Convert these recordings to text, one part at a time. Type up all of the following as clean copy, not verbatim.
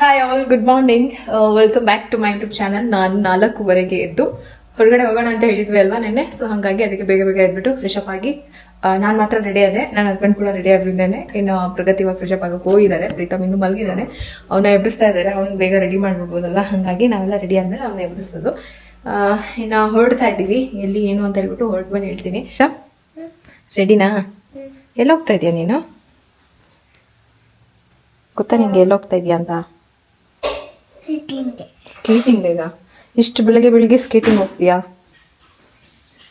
Hi all, good morning. Welcome back to my YouTube channel. ನಾನು 4:15 ಎದ್ದು ಹೊರಗಡೆ ಹೋಗೋಣ ಅಂತ ಹೇಳಿದ್ವಿ ಅಲ್ವಾ ನೆನ್ನೆ. ಸೊ ಹಾಗಾಗಿ ಅದಕ್ಕೆ ಬೇಗ ಬೇಗ ಎದ್ಬಿಟ್ಟು ಫ್ರೆಶ್ ಅಪ್ ಆಗಿ ನಾನು ಮಾತ್ರ ರೆಡಿ ಆದೆ. ನನ್ನ ಹಸ್ಬೆಂಡ್ ಕೂಡ ರೆಡಿ ಆಗಿದ್ದೇನೆ. ಇನ್ನು ಪ್ರಗತಿ ಇವಾಗ ಫ್ರೆಶ್ ಅಪ್ ಆಗಕ್ಕೆ ಹೋಗಿದ್ದಾರೆ. ಪ್ರೀತಮ್ ಇನ್ನೂ ಮಲಗಿದ್ದಾನೆ. ಅವನ್ನ ಎಬ್ಬಿಸ್ತಾ ಇದ್ದಾರೆ. ಅವ್ನಿಗೆ ಬೇಗ ರೆಡಿ ಮಾಡ್ಬಿಡ್ಬೋದಲ್ಲ, ಹಾಗಾಗಿ ನಾವೆಲ್ಲ ರೆಡಿ ಆದ್ಮೇಲೆ ಅವನ್ನ ಎಬ್ಬಿಸೋದು. ಇನ್ನು ಹೊರಡ್ತಾ ಇದ್ದೀವಿ. ಎಲ್ಲಿ ಏನು ಅಂತ ಹೇಳ್ಬಿಟ್ಟು ಹೊರಟು ಬಂದು ಹೇಳ್ತೀನಿ. ರೆಡಿನಾ? ಎಲ್ಲಿ ಹೋಗ್ತಾ ಇದೀಯ ನೀನು? ಗೊತ್ತಾ ನಿಂಗೆ ಎಲ್ಲಿ ಹೋಗ್ತಾ ಇದೀಯ ಅಂತ? ಸ್ಕೇಟಿಂಗ್ ಈಗ ಇಷ್ಟು ಬೆಳಗ್ಗೆ ಬೆಳಿಗ್ಗೆ ಸ್ಕೇಟಿಂಗ್ ಹೋಗ್ತೀಯಾ?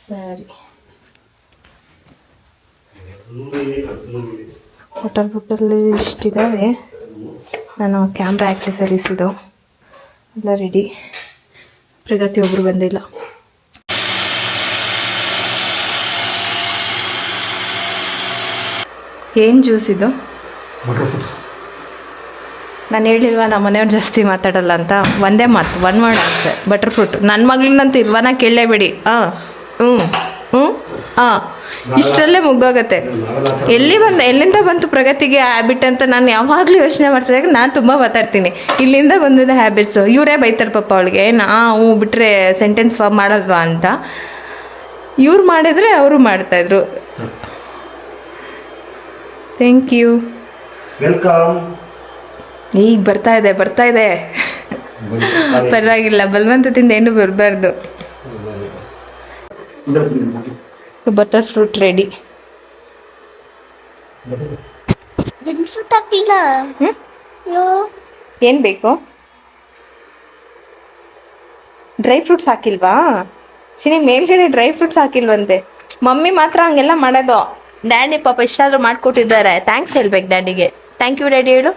ಸರಿ. ವಾಟರ್ ಬಾಟಲ್ ಇಷ್ಟಿದ್ದಾವೆ. ನಾನು ಕ್ಯಾಮ್ರಾ ಆಕ್ಸೆಸರೀಸ್ ಇದು ಎಲ್ಲ ರೆಡಿ. ಪ್ರಗತಿ ಒಬ್ರು ಬಂದಿಲ್ಲ. ಏನು ಜ್ಯೂಸ್ ಇದು? ನಾನು ಹೇಳಿಲ್ವಾ ನಮ್ಮ ಮನೆಯವ್ರು ಜಾಸ್ತಿ ಮಾತಾಡಲ್ಲ ಅಂತ. ಒಂದೇ ಮಾತು, ಒನ್ ವರ್ಡ್ ಅಷ್ಟೆ, ಬಟರ್ ಫ್ರೂಟ್. ನನ್ನ ಮಗಳಿಗಂತೂ ಇಲ್ವನ ಕೇಳಲೇಬೇಡಿ. ಇಷ್ಟರಲ್ಲೇ ಮುಗ್ದೋಗತ್ತೆ. ಎಲ್ಲಿಂದ ಬಂತು ಪ್ರಗತಿಗೆ ಹ್ಯಾಬಿಟ್ ಅಂತ ನಾನು ಯಾವಾಗಲೂ ಯೋಚನೆ ಮಾಡ್ತಿದ್ದೆ. ನಾನು ತುಂಬ ಮಾತಾಡ್ತೀನಿ. ಇಲ್ಲಿಂದ ಬಂದಿದ್ದ ಹ್ಯಾಬಿಟ್ಸು. ಇವರೇ ಬೈತಾರೆ ಪಾಪ ಅವಳಿಗೆ, ನಾವು ಬಿಟ್ಟರೆ ಸೆಂಟೆನ್ಸ್ ಫಾರ್ಮ್ ಮಾಡಲ್ವಾ ಅಂತ. ಇವ್ರು ಮಾಡಿದರೆ ಅವರು ಮಾಡ್ತಾಯಿದ್ರು. Thank you. ವೆಲ್ಕಮ್. ಈಗ ಬರ್ತಾ ಇದೆ ಪರವಾಗಿಲ್ಲ, ಬಲವಂತದಿಂದ ಏನು ಬರಬಾರ್ದು. Butter fruit ready. ಏನ್ ಬೇಕು? Dry fruits ಹಾಕಿಲ್ವಾ? ಚಿನಿ ಮೇಲ್ಗಡೆ ಡ್ರೈ ಫ್ರೂಟ್ಸ್ ಹಾಕಿಲ್ವಂತೆ. ಮಮ್ಮಿ ಮಾತ್ರ ಹಂಗೆಲ್ಲ ಮಾಡೋದು. ಡ್ಯಾಡಿ ಪಾಪ ಇಷ್ಟಾದ್ರೂ ಮಾಡಿಕೊಟ್ಟಿದ್ದಾರೆ. ಥ್ಯಾಂಕ್ಸ್ ಹೇಳ್ಬೇಕು ಡ್ಯಾಡಿಗೆ. ಥ್ಯಾಂಕ್ ಯು ಡ್ಯಾಡಿ ಹೇಳು.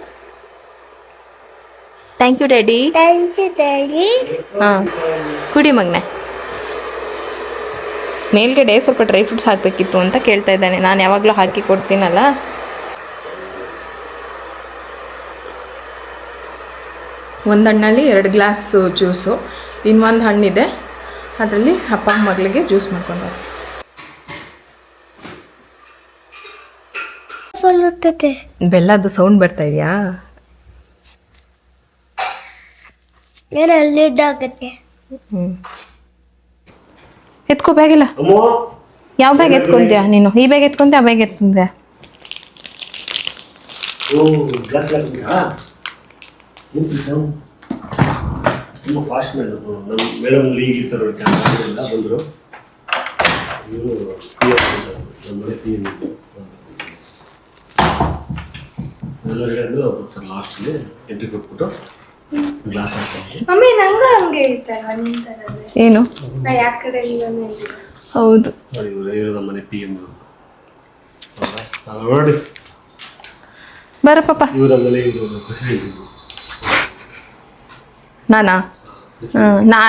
Thank you daddy. ಹಾಂ, ಕುಡಿ ಮಗನೆ. ಮೇಲ್ಗಡೆ ಸ್ವಲ್ಪ ಡ್ರೈ ಫ್ರೂಟ್ಸ್ ಹಾಕಬೇಕಿತ್ತು ಅಂತ ಕೇಳ್ತಾ ಇದ್ದಾನೆ. ನಾನು ಯಾವಾಗಲೂ ಹಾಕಿ ಕೊಡ್ತೀನಲ್ಲ. ಒಂದು ಹಣ್ಣಲ್ಲಿ 2 ಗ್ಲಾಸು ಜ್ಯೂಸು. ಇನ್ನೊಂದು ಹಣ್ಣಿದೆ, ಅದರಲ್ಲಿ ಅಪ್ಪ ಮಗಳಿಗೆ ಜ್ಯೂಸ್ ಮಾಡ್ಕೊಂಡು. ಬೆಲ್ಲದ್ದು ಸೌಂಡ್ ಬರ್ತಾ ಇದೆಯಾ? ಎತ್ಕೋ ಬ್ಯಾಗಿಲ್ಲ. ಯಾವ ಬ್ಯಾಗ್ ಎತ್ಕೊಂತೀಯ ನೀನು? ಈ ಬ್ಯಾಗ್ ಎತ್ಕೊಂತೀಯ, ಆ ಬ್ಯಾಗ್ ಎತ್ಕೊಂತೀಯ? ಏನು? ಹೌದು, ಬರ ಪಾಪ. ನಾನಾ?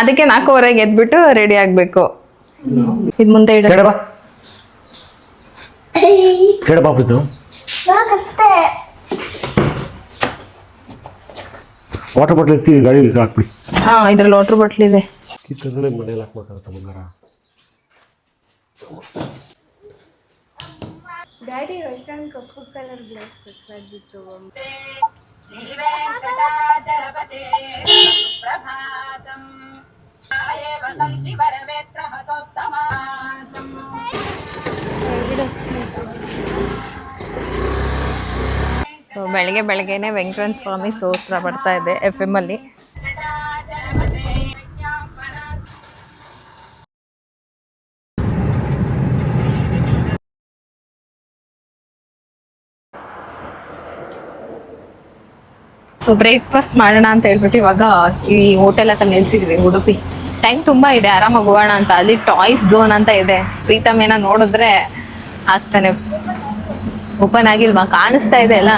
ಅದಕ್ಕೆ 4:15 ಎದ್ಬಿಟ್ಟು ರೆಡಿ ಆಗ್ಬೇಕು. ಇದು ಮುಂದೆ ಇಡ. ವಾಟರ್ ಬಾಟಲ್ ಎತ್ತಿ ಗಾಡಿಗೆ ಹಾಕ್ಬಿಡಿ. ಹಾಂ, ಇದ್ರಲ್ಲಿ ವಾಟರ್ ಬಾಟಲ್ ಇದೆ. ಕಿತ್ತಂದ್ರೆ ಮನೇಲಿ ಹಾಕ್ಬೇಕಾಗತ್ತ ಬಂಗಾರ. ಡ್ಯಾಡಿ ವೆಸ್ಟರ್ನ್ ಕಪ್ಪು ಕಲರ್ ಗ್ಲಾಸ್ ಕಸ್ಬಿಟ್ಟು ಬೆಳಗ್ಗೆನೆ ವೆಂಕಟೇಶ್ವರ ಸ್ವಾಮಿ ಸ್ತೋತ್ರ ಬರ್ತಾ ಇದೆ FM ಅಲ್ಲಿ. ಸೊ ಬ್ರೇಕ್ಫಾಸ್ಟ್ ಮಾಡೋಣ ಅಂತ ಹೇಳ್ಬಿಟ್ಟು ಇವಾಗ ಈ ಹೋಟೆಲ್ ಹತ್ರ ನಿಲ್ಸಿದ್ವಿ, ಉಡುಪಿ. ಟೈಮ್ ತುಂಬಾ ಇದೆ, ಆರಾಮಾಗಿ ಹೋಗೋಣ ಅಂತ. ಅಲ್ಲಿ ಟಾಯ್ಸ್ ಝೋನ್ ಅಂತ ಇದೆ. ಪ್ರೀತಮ್ ಏನೋ ನೋಡಿದ್ರೆ ಆಗ್ತಾನೆ. ಓಪನ್ ಆಗಿಲ್ವಾ? ಕಾಣಿಸ್ತಾ ಇದೆ ಅಲ್ಲ.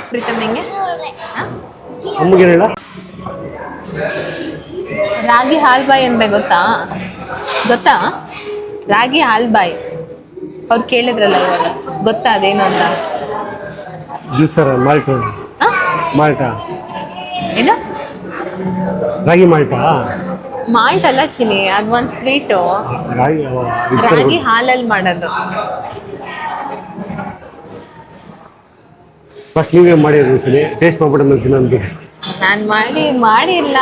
ಪ್ರೀತಮ್ ಹೆಂಗೆ? ರಾಗಿ ಹಾಲ್ಬಾಯಿ ಅಂದ್ರೆ ಗೊತ್ತಾ? ರಾಗಿ ಹಾಲ್ಬಾಯಿ ಅವ್ರು ಕೇಳಿದ್ರಲ್ಲ ಇವಾಗ, ಗೊತ್ತಾ ಅದೇನು ಅಂತ? ಏನು? ರಾಗಿ ಮಾಲ್ಟಾ? ಮಾಲ್ಟ್ ಅಲ್ಲ ಚಿನಿ, ಅದು ಒಂದು ಸ್ವೀಟು. ರಾಗಿ ಹಾಲಲ್ಲಿ ಮಾಡೋದು. ಫಸ್ಟ್ ನೀವೇ ಮಾಡಿರಿ ಸರಿ ಟೇಸ್ಟ್ ಮಾಡ್ಬಿಟ್ಟು ಅಂತೀನಿ ಅಂತ ನಾನು ಮಾಡಿಲ್ಲ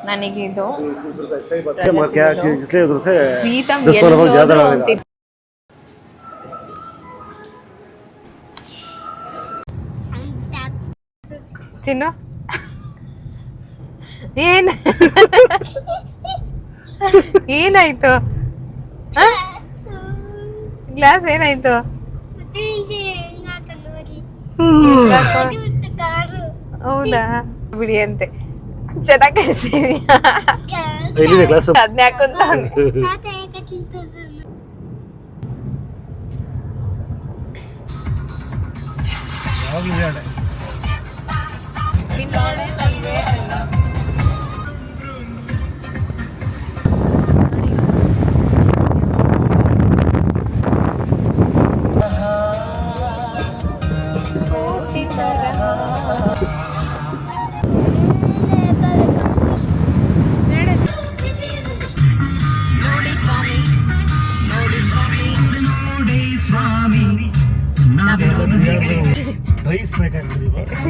ನನಗಿದು ಪ್ರೀತಮ್ ಎಲ್ಲೋದ್ರು ಅಂತಿದ್ದ. ಚಿನ್ನು ಏನಾಯ್ತು ಗ್ಲಾಸ್ ಏನಾಯ್ತು ಹೌದಾ ಬಿಡಿ ಅಂತೆ ಚೆನ್ನಾಗಿ ಕಾಣಿಸ್ತಿದ್ಯಾ ಅದನ್ನ ಹಾಕುಂತ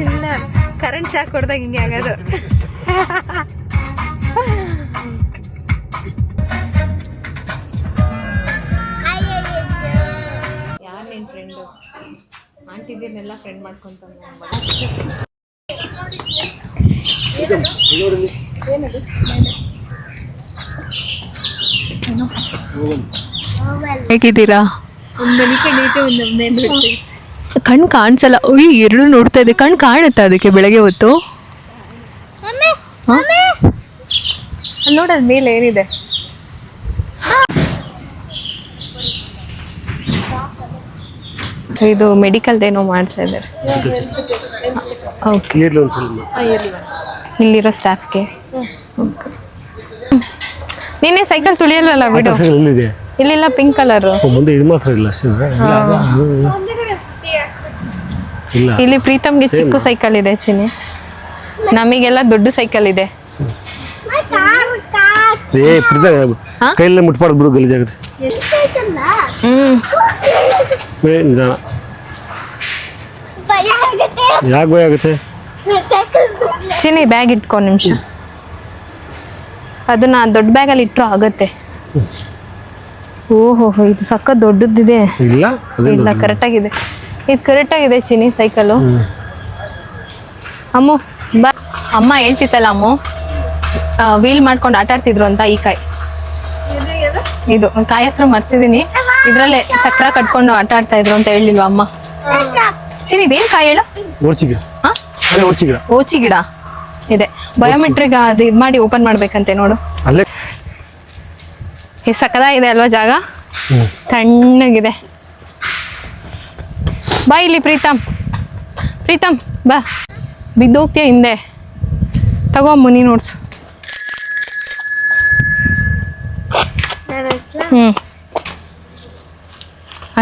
ಇಲ್ಲ ಕರೆಂಟ್ ಶಾಕ್ ಹೊಡೆದಾಗ ಹಿಂಗೆ ಆಗೋದು. ಯಾರು ನಿನ್ ಫ್ರೆಂಡು ಆಂಟಿದಿರ್ನೆಲ್ಲ ಫ್ರೆಂಡ್ ಮಾಡ್ಕೊಂತ ಹೇಗಿದ್ದೀರಾ? ಕಣ್ಣು ಕಾಣಿಸಲ್ಲ. ಅಯ್ಯೋ ಎರಡು ನೋಡ್ತಾ ಇದೆ. ಕಣ್ಣು ಕಾಣುತ್ತಾ ಅದಕ್ಕೆ ಬೆಳಗ್ಗೆ ಹೊತ್ತು? ನೋಡೋದ್ ಮೇಲೆ ಏನಿದೆ. ಇದು ಮೆಡಿಕಲ್ದೇನೋ ಮಾಡ್ತಾ ಇದ್ದಾರೆ. ಓಕೆ, ಇಲ್ಲಿರೋ ಸ್ಟಾಫ್ಗೆ. ನಿನ್ನೆ ಸೈಕಲ್ ತುಳಿಯಲ್ವಲ್ಲ ಬಿಡು. ಇಲ್ಲಿಲ್ಲ ಪಿಂಕ್ ಕಲರ್. ಇಲ್ಲಿ ಪ್ರೀತಮ್ಗೆ ಚಿಕ್ಕ ಸೈಕಲ್ ಇದೆ ಚಿನ್ನಿ, ನಮಗೆಲ್ಲ ದೊಡ್ಡ ಸೈಕಲ್ ಇದೆ. ಕೈಯಲ್ಲೇ ಮುಟ್ಬಾರ್ದು ಬಿಡು, ಗಲೀಜಾಗುತ್ತೆ. ಯಾಕೆ ಭಯ ಆಗುತ್ತೆ ಚಿನ್ನಿ? ಬ್ಯಾಗ್ ಇಟ್ಕೊ ನಿಮಿಷ, ಅದನ್ನ ದೊಡ್ಡ ಬ್ಯಾಗಲ್ಲಿ ಇಟ್ಟರು ಆಗುತ್ತೆ. ಓಹೋ, ಇದು ಸಕ್ಕ ದೊಡ್ಡದಿದೆ. ಇಲ್ಲ ಕರೆಕ್ಟಾಗಿದೆ, ಇದು ಕರೆಕ್ಟಾಗಿದೆ ಚಿನ್ನಿ ಸೈಕಲು. ಅಮ್ಮು ಬಾ. ಅಮ್ಮ ಹೇಳ್ತಿತ್ತಲ್ಲ ಅಮ್ಮು, ವೀಲ್ ಮಾಡ್ಕೊಂಡು ಆಟ ಆಡ್ತಿದ್ರು ಅಂತ. ಈ ಕಾಯಿ, ಇದು ಕಾಯಿ ಹೆಸರು ಮರ್ತಿದ್ದೀನಿ. ಇದ್ರಲ್ಲೇ ಚಕ್ರ ಕಟ್ಕೊಂಡು ಆಟ ಆಡ್ತಾ ಇದ್ರು ಅಂತ ಹೇಳಿಲ್ವಾ ಅಮ್ಮ? ಚಿನ್ನಿ ಇದೇನ್ ಕಾಯಿ ಹೇಳು? ಓಚಿ ಗಿಡ ಇದೆ. ಬಯೋಮೆಟ್ರಿಕ್ ಅದು ಇದು ಮಾಡಿ ಓಪನ್ ಮಾಡ್ಬೇಕಂತೆ ನೋಡು. ಸಕ್ಕದಾಗಿದೆ ಅಲ್ವಾ ಜಾಗ? ತಣ್ಣಗಿದೆ. ಬಾ ಇಲ್ಲಿ ಪ್ರೀತಮ್, ಪ್ರೀತಮ್ ಬಾ. ಬಿದ್ದೋಗ್ತೀಯ ಹಿಂದೆ. ತಗೋ ಅಮ್ಮ ನೀನು ನೋಡ್ಸು.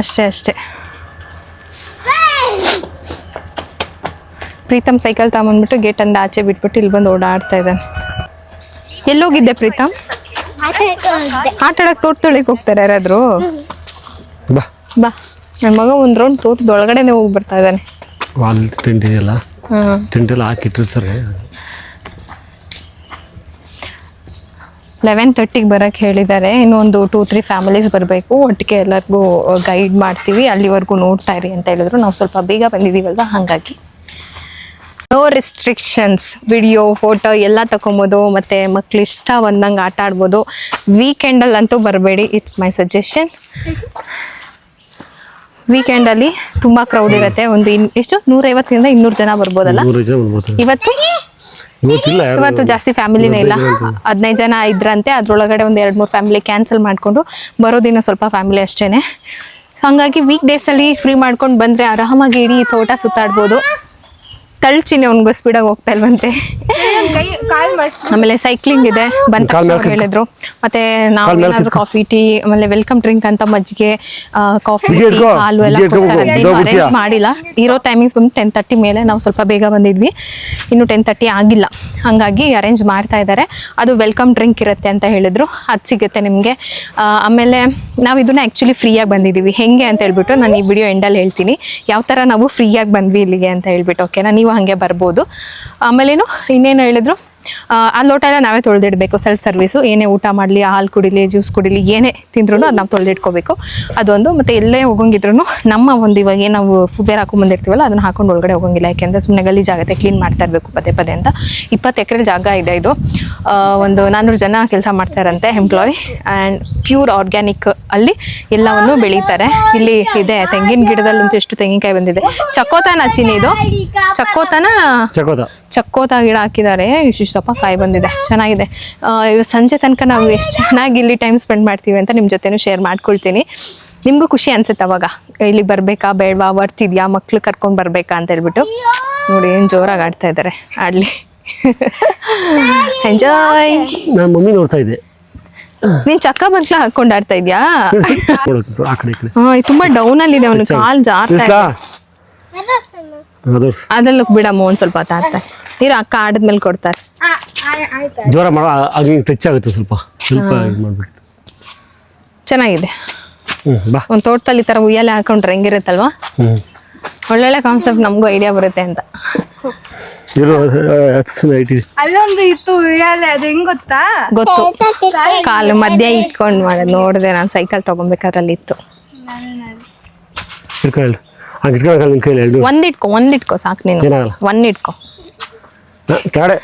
ಅಷ್ಟೇ ಅಷ್ಟೇ. ಪ್ರೀತಮ್ ಸೈಕಲ್ ತಗೊಂಡ್ಬಿಟ್ಟು ಗೇಟ್ ಅಂದ ಆಚೆ ಬಿಟ್ಬಿಟ್ಟು ಇಲ್ಲಿ ಬಂದು ಓಡಾಡ್ತಾ ಇದ್ದಾನೆ. ಎಲ್ಲೋಗಿದ್ದೆ ಪ್ರೀತಮ್? ಆಟ ಆಡಕ್ ತೋಟದೊಳಗೆ ಹೋಗ್ತಾರೆ ಯಾರಾದ್ರು? ಬಾ ಬಾ, ನನ್ನ ಮಗ ಒಂದ್ ರೌಂಡ್ ತೋಟದೊಳಗಡೆನೆ ಹೋಗಿ ಬರ್ತಾ ಇದ್ದಾನೆ. ಟೆಂಟ್ ಇದೆಯಲ್ಲ, ಟೆಂಟ್ ಎಲ್ಲ ಹಾಕಿಟ್ಟಿರ್ತಾರೆ. 11:30ಗೆ ಬರೋಕ್ಕೆ ಹೇಳಿದ್ದಾರೆ. ಇನ್ನೊಂದು 2-3 ಫ್ಯಾಮಿಲೀಸ್ ಬರಬೇಕು. ಒಟ್ಟಿಗೆ ಎಲ್ಲರಿಗೂ ಗೈಡ್ ಮಾಡ್ತೀವಿ, ಅಲ್ಲಿವರೆಗೂ ನೋಡ್ತಾ ಇರಿ ಅಂತ ಹೇಳಿದ್ರು. ನಾವು ಸ್ವಲ್ಪ ಬೇಗ ಬಂದಿದ್ದೀವಲ್ವ, ಹಾಗಾಗಿ ನೋ ರೆಸ್ಟ್ರಿಕ್ಷನ್ಸ್. ವಿಡಿಯೋ ಫೋಟೋ ಎಲ್ಲ ತಗೊಬೋದು, ಮತ್ತು ಮಕ್ಳು ಇಷ್ಟ ಬಂದಂಗೆ ಆಟ ಆಡ್ಬೋದು. ವೀಕೆಂಡಲ್ಲಂತೂ ಬರಬೇಡಿ, ಇಟ್ಸ್ ಮೈ ಸಜೆಷನ್. ವೀಕೆಂಡಲ್ಲಿ ತುಂಬ ಕ್ರೌಡ್ ಇರುತ್ತೆ. ಒಂದು ಎಷ್ಟು 150ರಿಂದ 200 ಜನ ಬರ್ಬೋದಲ್ಲ ಇವತ್ತು ಜಾಸ್ತಿ ಫ್ಯಾಮಿಲಿನೇ ಇಲ್ಲ. 15 ಜನ ಇದ್ರಂತೆ. ಅದ್ರೊಳಗಡೆ ಒಂದು 2-3 ಫ್ಯಾಮಿಲಿ ಕ್ಯಾನ್ಸಲ್ ಮಾಡಿಕೊಂಡು ಬರೋದಿನ ಸ್ವಲ್ಪ ಫ್ಯಾಮಿಲಿ ಅಷ್ಟೇನೆ. ಹಾಗಾಗಿ ವೀಕ್ ಡೇಸಲ್ಲಿ ಫ್ರೀ ಮಾಡ್ಕೊಂಡು ಬಂದರೆ ಆರಾಮಾಗಿ ಇಡೀ ತೋಟ ಸುತ್ತಾಡ್ಬೋದು. ತಳ್ಚಿನಿ ಅವ್ನಿಗೆ ಸ್ಪೀಡಾಗಿ ಹೋಗ್ತಾ ಇಲ್ವಂತೆ. ಆಮೇಲೆ ಸೈಕ್ಲಿಂಗ್ ಇದೆ ಬಂದ ಕಾಲ್ ತಕ್ಷಣ ಮೇಲೆ ಹೇಳಿದ್ರು. ಮತ್ತೆ ನಾವು ಕಾಲ್ ಮೇಲೆ ಏನಾದ್ರು ಕಾಫಿ ಟೀ ಆಮೇಲೆ ವೆಲ್ಕಮ್ ಡ್ರಿಂಕ್ ಅಂತ ಮಜ್ಜಿಗೆ ಕಾಫಿ ಬಿಗಿ ಟೀ ಇಟ್ಕೋ, ಹಾಲು ಎಲ್ಲ ಬಿಗಿ ಇಟ್ಕೋ, ಕೊಡ್ತಾರೆ. ಬಿಗಿ ಅರೇಂಜ್ ಬಿಡ್ತೀಯಾ? ಮಾಡಿಲ್ಲ. ಇರೋ ಟೈಮಿಂಗ್ಸ್ ಬಂದು 10:30 ಮೇಲೆ ನಾವು ಸ್ವಲ್ಪ ಬೇಗ ಬಂದಿದ್ವಿ. ಇನ್ನು 10:30 ಆಗಿಲ್ಲ, ಹಂಗಾಗಿ ಅರೇಂಜ್ ಮಾಡ್ತಾ ಇದ್ದಾರೆ. ಅದು ವೆಲ್ಕಮ್ ಡ್ರಿಂಕ್ ಇರುತ್ತೆ ಅಂತ ಹೇಳಿದ್ರು, ಅದು ಸಿಗುತ್ತೆ ನಿಮಗೆ. ಆಮೇಲೆ ನಾವು ಇದನ್ನ ಆ್ಯಕ್ಚುಲಿ ಫ್ರೀಯಾಗಿ ಬಂದಿದ್ದೀವಿ. ಹೆಂಗೆ ಅಂತ ಹೇಳ್ಬಿಟ್ಟು ನಾನು ಈ ವಿಡಿಯೋ ಎಂಡಲ್ಲಿ ಹೇಳ್ತೀನಿ ಯಾವ ಥರ ನಾವು ಫ್ರೀಯಾಗಿ ಬಂದ್ವಿ ಇಲ್ಲಿಗೆ ಅಂತ ಹೇಳ್ಬಿಟ್ಟು. ಓಕೆನಾ, ನೀವು ಹಾಗೆ ಬರ್ಬೋದು. ಆಮೇಲೇನು ಇನ್ನೇನು ಹೇಳಿದ್ರು, ಆ ಲೋಟ ಎಲ್ಲ ನಾವೇ ತೊಳೆದಿಡಬೇಕು, ಸೆಲ್ಫ್ ಸರ್ವಿಸು. ಏನೇ ಊಟ ಮಾಡಲಿ, ಹಾಲು ಕುಡಿಲಿ, ಜ್ಯೂಸ್ ಕುಡಿಲಿ, ಏನೇ ತಿಂದ್ರೂ ಅದು ನಾವು ತೊಳೆದಿಟ್ಕೋಬೇಕು. ಅದೊಂದು. ಮತ್ತು ಎಲ್ಲೇ ಹೋಗಂಗಿದ್ರು ನಮ್ಮ ಒಂದು ಇವಾಗ ನಾವು ಫುಬೇರ್ ಹಾಕೊಂಡ್ಬಂದಿರ್ತೀವಲ್ಲ ಅದನ್ನು ಹಾಕೊಂಡು ಒಳಗಡೆ ಹೋಗಂಗಿಲ್ಲ. ಯಾಕೆಂದರೆ ಸುಮ್ಮನೆ ಗಲೀಜಾಗುತ್ತೆ, ಕ್ಲೀನ್ ಮಾಡ್ತಾ ಇರಬೇಕು ಪದೇ ಪದೇ ಅಂತ. 20 ಎಕರೆ ಜಾಗ ಇದೆ ಇದು. ಒಂದು 400 ಜನ ಕೆಲಸ ಮಾಡ್ತಾರಂತೆ ಎಂಪ್ಲಾಯ್. ಆ್ಯಂಡ್ ಪ್ಯೂರ್ ಆರ್ಗ್ಯಾನಿಕ್ ಅಲ್ಲಿ ಎಲ್ಲವನ್ನು ಬೆಳೀತಾರೆ. ಇಲ್ಲಿ ಇದೆ ತೆಂಗಿನ ಗಿಡದಲ್ಲಂತೂ ಎಷ್ಟು ತೆಂಗಿನಕಾಯಿ ಬಂದಿದೆ. ಚಕ್ಕೋತನ ಚಿನ್ನಿ ಇದು ಚಕ್ಕೋತನ ಚಕ್ಕೋತ ಗಿಡ ಹಾಕಿದ್ದಾರೆ. ಇಷ್ಟಪ್ಪ ಕಾಯಿ ಬಂದಿದೆ, ಚೆನ್ನಾಗಿದೆ. ಸಂಜೆ ತನಕ ನಾವು ಎಷ್ಟು ಚೆನ್ನಾಗಿ ಇಲ್ಲಿ ಟೈಮ್ ಸ್ಪೆಂಡ್ ಮಾಡ್ತೀವಿ ಅಂತ ನಿಮ್ಮ ಜೊತೆನೂ ಶೇರ್ ಮಾಡ್ಕೊಳ್ತೀನಿ. ನಿಮಗೂ ಖುಷಿ ಅನ್ಸುತ್ತೆ ಅವಾಗ ಇಲ್ಲಿ ಬರಬೇಕಾ ಬೇಡವಾ, ಬರ್ತಿದ್ಯಾ, ಮಕ್ಳು ಕರ್ಕೊಂಡು ಬರಬೇಕಾ ಅಂತ ಹೇಳ್ಬಿಟ್ಟು. ನೋಡಿ ಏನು ಜೋರಾಗಿ ಆಡ್ತಾ ಇದ್ದಾರೆ, ಆಡಲಿ. ಎಂಜಾಯ್. ನಾನು ಮಮ್ಮಿ ನೋಡ್ತಾ ಇದ್ದೆ. ನೀನ್ ಚಕ್ಕ ಬರ್ಕ್ಲ ಹಾಕೊಂಡು ಆಡ್ತಾ ಇದ್ಯಾ? ಆ ಕಡೆ ಈ ಕಡೆ ತುಂಬಾ ಡೌನ್ ಅಲ್ಲಿ ಇದೆ ಅವನು, ಕಾಲ್ ಜಾರ್ತಾ ಇದೆ. ಅದ್ರಲ್ಲಿ ಬಿಡಮ್ಮ ಒಂದ್ ಸ್ವಲ್ಪ ಹೊತ್ತು ನೀರು ಅಕ್ಕ ಆಡಿದ್ಮೇಲೆ ಕೊಡ್ತಾರೆ. ಜ್ವರ ಮಾಡೋ ಆಗ ಟಚ್ ಆಗುತ್ತೆ, ಸ್ವಲ್ಪ ಸ್ವಲ್ಪ ಇದು ಮಾಡ್ಬೇಕು. ಚೆನ್ನಾಗಿದೆ. ಬಾ ಒಂದ್ ತೋಟದಲ್ಲಿ ಈ ತರ ಉಯ್ಯಾಲೆ ಹಾಕೊಂಡ್ರೆ ಹೆಂಗಿರುತ್ತಲ್ವಾ? ಒಳ್ಳೊಳ್ಳೆ ಕಾನ್ಸೆಪ್ಟ್, ನಮಗೂ ಐಡಿಯಾ ಬರುತ್ತೆ ಅಂತ. ಅಲ್ಲೊಂದು ಇತ್ತು ಉಯ್ಯಾಲೆ, ಅದು ಹೆಂಗ್ ಗೊತ್ತಾ? ಗೊತ್ತು, ಕಾಲು ಮಧ್ಯ ಇಟ್ಕೊಂಡ್ ಮಾಡೋದು ನೋಡಿದೆ ನಾನು. ಸೈಕಲ್ ತಗೊಂಬೇಕಾದ್ರೆ ಅಲ್ಲಿ ಇತ್ತು. ಒಂದಿಟ್ಕೋ ಸಾಕು ನೀನು. ಒಂದಿಟ್ಕೋ. ಕೆಳಗಡೆ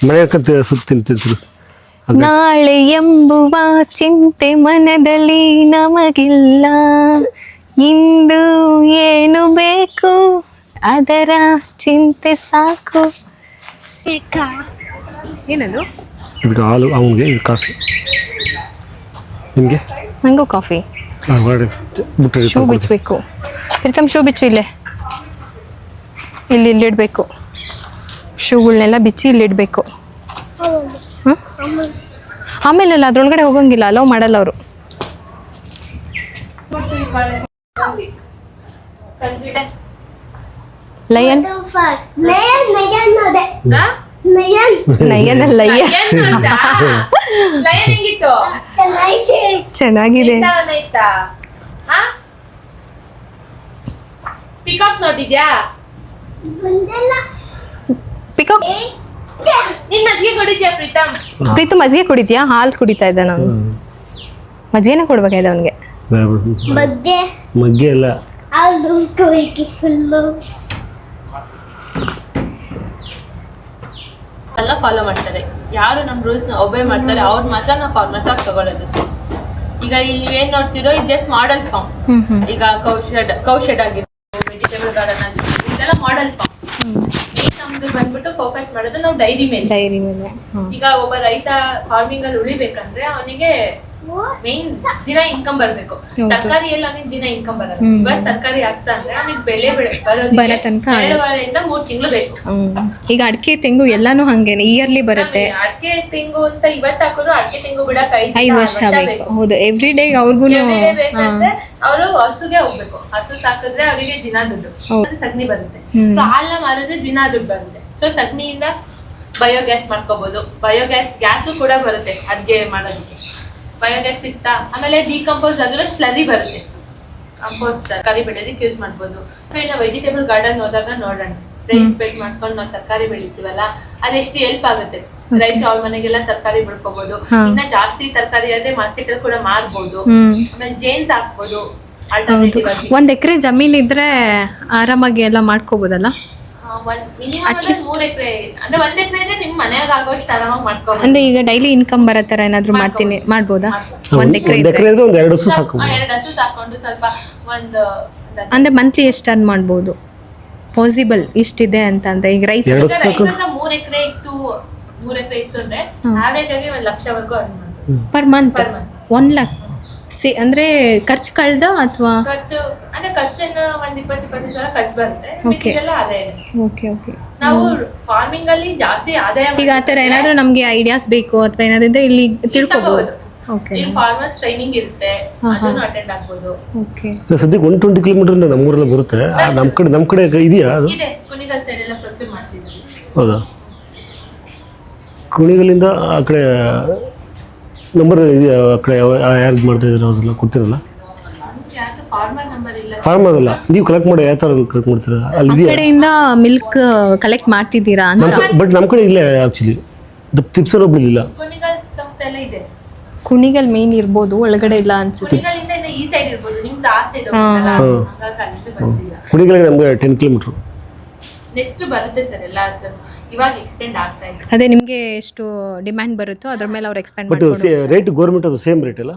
ಮನೆ ಸುತ್ತಿ ತಿಂತಿರು. ನಾಳೆ ಎಂಬುವ ಚಿಂತೆ ಮನದಲ್ಲಿ ನಮಗಿಲ್ಲ, ಇಂದು ಏನು ಬೇಕು ಅದರ ಚಿಂತೆ ಸಾಕು. ಏನದು? ಇದಕ್ಕೆ ಹಾಲು, ಅವನಿಗೆ ಇದು ಕಾಫಿ, ನಿಮಗೆ ನಂಗೂ ಕಾಫಿ. ಶೂ ಬಿಚ್ಚಬೇಕು ಪ್ರೀತಮ್, ಶೂ ಬಿಚ್ಚು. ಇಲ್ಲಿ ಇಲ್ಲಿಡಬೇಕು ಶೂಗಳನ್ನೆಲ್ಲ ಬಿಚ್ಚಿ ಇಲ್ಲಿಡಬೇಕು. ಆಮೇಲೆ ಅಲ್ಲ ಅದ್ರೊಳಗಡೆ ಹೋಗಂಗಿಲ್ಲ, ಅಲೋ ಮಾಡಲ್ಲ ಅವರು. ಲಯನ್ ನಯನ್ ಲಯ ಚೆನ್ನಾಗಿದೆ. ಪಿಕಾಕ್ ನೋಡಿದ್ಯಾ? ಪಿಕಾಕ್ ನಿನ್ ಮಜ್ಜಿಗೆ ಕುಡಿದ್ಯಾ ಪ್ರೀತಮ್? ಪ್ರೀತು ಮಜ್ಜಿಗೆ ಕುಡಿದ್ಯಾ? ಹಾಲು ಕುಡಿತಾ ಇದ್ದ ನಾನು. ಮಜ್ಜಿಗೆನೇ ಕೊಡ್ಬೇಕಾಯ್ತು ಅವನಿಗೆ. ಮಗ್ಗೆ ಎಲ್ಲ ಎಲ್ಲ ಫಾಲೋ ಮಾಡ್ತಾರೆ. ಯಾರು ನಮ್ ರೂಲ್ಸ್ ನ ಒಬೇ ಮಾಡ್ತಾರೆ ಅವ್ರು ಮಾತ್ರ ನಾವು ಫಾರ್ಮರ್ಸ್ ಆಗಿ ತಗೊಳ್ಳೋದು. ಈಗ ಇಲ್ಲಿ ನೀವೇನ್ ನೋಡ್ತಿರೋ ಇದು ಜಸ್ಟ್ ಮಾಡೆಲ್ ಫಾರ್ಮ್. ಈಗ ಕೌಶೆಡ್ ಆಗಿರ್ಬೋದು, ವೆಜಿಟೇಬಲ್ ಗಾರ್ಡನ್ ಆಗಿರ್ಬೋದು, ಇದೆಲ್ಲ ಮಾಡೆಲ್ ಫಾರ್ಮ್. ನಮ್ದು ಬಂದ್ಬಿಟ್ಟು ಫೋಕಸ್ ಮಾಡೋದು ನಾವು ಡೈರಿ ಮೇಲೆ. ಈಗ ಒಬ್ಬ ರೈತ ಫಾರ್ಮಿಂಗ್ ಅಲ್ಲಿ ಉಳಿಬೇಕಂದ್ರೆ ಅವನಿಗೆ ಮೇನ್ ದಿನ ಇನ್ಕಮ್ ಬರ್ಬೇಕು. ತರಕಾರಿಯಲ್ಲಿ ಅವನಿಗೆ ದಿನ ಇನ್ಕಮ್ ಬರಲ್ಲ. ಇವಾಗ ತರಕಾರಿ ಆಗ್ತಾ ಅಂದ್ರೆ ಅವನಿಗೆ ಬೆಳೆ ಬರೋ ತನಕ 2.5 ತಿಂಗಳು ಬೇಕು. ಈಗ ಅಡಿಕೆ ತೆಂಗು ಎಲ್ಲಾನು ಹಂಗೇನೆ ಇಯರ್ಲಿ ಬರುತ್ತೆ. ಅಡಿಕೆ ತೆಂಗು ಅಂತ ಇವತ್ತು ಹಾಕಿದ್ರು ಅಡಿಕೆ ತೆಂಗು ಬಿಡಕ್ 5 ವರ್ಷ ಬೇಕು. ಹೌದು, ಎವ್ರಿ ಡೇ ಅವ್ರಿಗೂ ಅವರು ಹಸುಗೆ ಹೋಗ್ಬೇಕು. ಹಸು ಸಾಕಿದ್ರೆ ಅವರಿಗೆ ದಿನ ದುಡ್ಡು, ಸಗಣಿ ಬರುತ್ತೆ. ಸೊ ಹಾಲನ್ನ ಮಾರಿದ್ರೆ ದಿನ ದುಡ್ಡು ಬರುತ್ತೆ. ಸೊ ಸಗಣಿಯಿಂದ ಬಯೋಗ್ಯಾಸ್ ಮಾಡ್ಕೋಬಹುದು. ಗ್ಯಾಸು ಕೂಡ ಬರುತ್ತೆ ಅಡ್ಗೆ ಮಾಡೋದಕ್ಕೆ. ಬಯೋಗ್ಯಾಸ್ ಸಿಗ್ತಾ ಆಮೇಲೆ ಡಿಕಂಪೋಸ್ ಆಗಿರೋ ಸ್ಲರಿ ಬರುತ್ತೆ. ಕಂಪೋಸ್ಟ್ ತರಕಾರಿ ಬೆಳೆಯೋದಕ್ಕೆ ಯೂಸ್ ಮಾಡ್ಬೋದು. ಸೊ ಇನ್ನು ವೆಜಿಟೇಬಲ್ ಗಾರ್ಡನ್ ಹೋದಾಗ ನೋಡೋಣ, ರೈಸ್ ಬೆಡ್ ಮಾಡ್ಕೊಂಡು ನಾವು ತರಕಾರಿ ಬೆಳಿತೀವಲ್ಲ ಅದೆಷ್ಟು ಹೆಲ್ಪ್ ಆಗುತ್ತೆ. ರೈಸ್ ಅವ್ರ ಮನೆಗೆಲ್ಲ ತರಕಾರಿ ಬೆಳ್ಕೋಬಹುದು. ಇನ್ನ ಜಾಸ್ತಿ ತರಕಾರಿ ಆದ್ರೆ ಮಾರ್ಕೆಟ್ ಅಲ್ಲಿ ಕೂಡ ಮಾರ್ಬೋದು. ಆಮೇಲೆ ಜೇನ್ಸ್ ಹಾಕ್ಬೋದು. ಆಲ್ಟರ್ನೇಟಿವ್ ಆಗಿ 1 ಎಕರೆ ಜಮೀನ್ ಇದ್ರೆ ಆರಾಮಾಗಿ ಎಲ್ಲ ಮಾಡ್ಕೋಬಹುದಲ್ಲ. ಮಿನಿಮಮ್ 3 ಎಕರೆ ಅಂದ್ರೆ 1 ಎಕರೆ ಇದ್ರೆ ನಿಮ್ ಮನೆಯಾಗ ಆಗೋಷ್ಟು ಆರಾಮಾಗಿ ಮಾಡ್ಕೋಬಹುದು. ಅಂದ್ರೆ ಈಗ ಡೈಲಿ ಇನ್ಕಮ್ ಬರೋ ತರ ಏನಾದ್ರು ಮಾಡ್ತೀನಿ ಮಾಡ್ಬೋದಾ? 1 ಎಕರೆ ಇದ್ರೆ ಒಂದು 2 ಹಸು ಸಾಕು. 2 ಹಸು ಸಾಕೊಂಡು ಸ್ವಲ್ಪ ಒಂದು ಅಂದ್ರೆ ಮಂತ್ಲಿ ಎಷ್ಟು ಅರ್ನ್ ಮಾಡ್ಬೋದು? ಪಾಸಿಬಲ್ ಇಷ್ಟಿದೆ ಅಂತ ಅಂದ್ರೆ ಈಗ ರೈತ 3 ಎಕರೆ ಇತ್ತು ಅಂದ್ರೆ ಆವರೇಜ್ ಆಗಿ 1 ಲಕ್ಷವರೆಗೂ ಅರ್ನ್ ಮಾಡ್ಬೋದು ಪರ್ ಮಂತ್. 1 lakh ಅಂದ್ರೆ ಖರ್ಚು ಕಳ್ದ ಅಥವಾ ಖರ್ಚು ಅಂದ್ರೆ ಖರ್ಚನ್ನ ಒಂದ್ 20-25 ಸಾವಿರ ಖರ್ಚು ಬರುತ್ತೆ, ಮಿಕ್ಕಿದೆಲ್ಲ ಆದಾಯ ಇದೆ. Okay okay. ನಾವು ಫಾರ್ಮಿಂಗ್ ಅಲ್ಲಿ ಜಾಸ್ತಿ ಆದಾಯ ಈಗ ಆ ಥರ ಏನಾದರೂ ನಮಗೆ ಐಡಿಯಾಸ್ ಬೇಕು ಅಥವಾ ಏನಾದ್ರು ಇಲ್ಲಿ ತಿಳ್ಕೊಬೋದು. ಓಕೆ. ಇಲ್ಲಿ ಫಾರ್ಮರ್ಸ್ ಟ್ರೈನಿಂಗ್ ಇರುತ್ತೆ, ಅದನ್ನು ಅಟೆಂಡ್ ಆಗ್ಬೋದು. ಓಕೆ. ಸದ್ಯಕ್ಕೆ 120 ಕಿಲೋಮೀಟರ್ ನಮ್ಮೂರೆಲ್ಲ ಬರುತ್ತೆ. ನಮ್ಮ ಕಡೆ ಇದೆಯಾ ಅದು? ಇದೆ, ಕುಣಿಗಲ್ ಸೈಡ್ ಎಲ್ಲ ಪ್ರೊಕ್ಯೂರ್ ಮಾಡ್ತಿದ್ದೀವಿ. ಹೌದಾ? ಕುಣಿಗಲಿಂದ ಆ ಕಡೆ ನಂಬರ್ ಇದೆಯಾ? ಆ ಕಡೆ ಯಾರು ಮಾಡ್ತಾ ಇದ್ದಾರೆ ಅವ್ರೆಲ್ಲ ಕೊಡ್ತಿರಲ್ಲ? ಯಾರ್ದು ಫಾರ್ಮರ್ ನಂಬರ್ ಇಲ್ಲ. ಫಾರ್ಮರ್ ಅಲ್ಲ, ನೀವು ಕಲೆಕ್ಟ್ ಮಾಡಿ ಯಾವ ಥರ ಕಲೆಕ್ಟ್ ಮಾಡ್ತೀರಾ? ಅಲ್ಲಿ ಆ ಇದೆಯಾ? ಕಡೆಯಿಂದ ಮಿಲ್ಕ್ ಕಲೆಕ್ಟ್ ಮಾಡ್ತಿದ್ದೀರಾ ಅಂತ? ಬಟ್ ನಮ್ಮ ಕಡೆ ಇಲ್ಲ ಆ್ಯಕ್ಚುಲಿ. ತಿಪ್ಸಲ್ಲಿ ಒಬ್ರು ಇಲ್ಲ. ಕುಣಿಗಲ್ ಸುತ್ತಮುತ್ತ ಎಲ್ಲ ಇದೆ. ಕುಣಿಗಲ್ ಮೇನ್ ಇರ್ಬೋದು, ಒಳಗಡೆ ಇಲ್ಲ ಅನ್ಸುತ್ತೆ. ಕುಣಿಗಲಿಂದ ಇನ್ನು ಈ ಸೈಡ್ ಇರ್ಬೋದು, ನಿಮ್ದು ಆ ಸೈಡ್ ಹೋಗುತ್ತಲ್ಲ, ಹಾಗಾಗಿ ಅಲ್ಲಿಂದ ಬಂದಿಲ್ಲ. ಕುಣಿಗಲ್ಗೆ ನಮಗೆ 10 ಕಿಲೋಮೀಟ್ರು. ನೆಕ್ಸ್ಟ್ ಬರುತ್ತೆ ಸರ್ ಎಲ್ಲ, ಇವಾಗ ಎಕ್ಸ್ಟೆಂಡ್ ಆಗ್ತಾ ಇದೆ. ಅದೇ ನಿಮಗೆ ಎಷ್ಟು ಡಿಮ್ಯಾಂಡ್ ಬರುತ್ತೋ ಅದ್ರ ಮೇಲೆ ಅವ್ರು ಎಕ್ಸ್ಪೆಂಡ್ ಬಟ್ ರೇಟ್ ಗೌರ್ಮೆಂಟ್ ಅದು ಸೇಮ್ ರೇಟ್ ಅಲ್ಲ?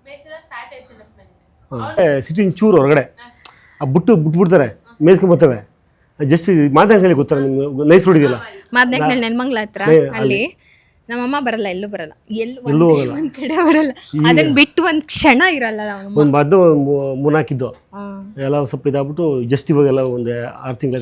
ಫ್ಯಾಟ್ ಎಸ್ಎನ್ಎಫ್ ಸಿಟಿ ಚೂರು ಹೊರಗಡೆ ಬಿಟ್ಬಿಡ್ತಾರೆ, ಮೇಲ್ಕೊಂಡು ಬರ್ತವೆ. ಜಸ್ಟ್ ಮಾತಾಡ್ಕಲಿ ಗೊತ್ತಾ ನಿಮ್ಗೆ? ನೈಸ್ ರೋಡ್ ಇದೆಯಲ್ಲ, ಮಾದನಾಯಕನಹಳ್ಳಿ ನೆನ್ಮಂಗ್ಲ ಹತ್ರ, ಅಲ್ಲಿ ನಮ್ಮಮ್ಮ ಬರಲ್ಲ, ಎಲ್ಲೂ ಬರಲ್ಲ, ಎಲ್ಲೂ ಹೋಗಲ್ಲ, ಒಂದ್ ಕಡೆ ಬರಲ್ಲ. ಅದನ್ನ ಬಿಟ್ಟು ಒಂದ್ ಕ್ಷಣ ಇರಲ್ಲ. ಒಂದು ಮದ್ದು 3 ಹಾಕಿದ್ದು ಎಲ್ಲ ಸ್ವಲ್ಪ ಇದಾಗ್ಬಿಟ್ಟು ಜಸ್ಟ್ ಇವಾಗೆಲ್ಲ ಒಂದು 6 ತಿಂಗಳ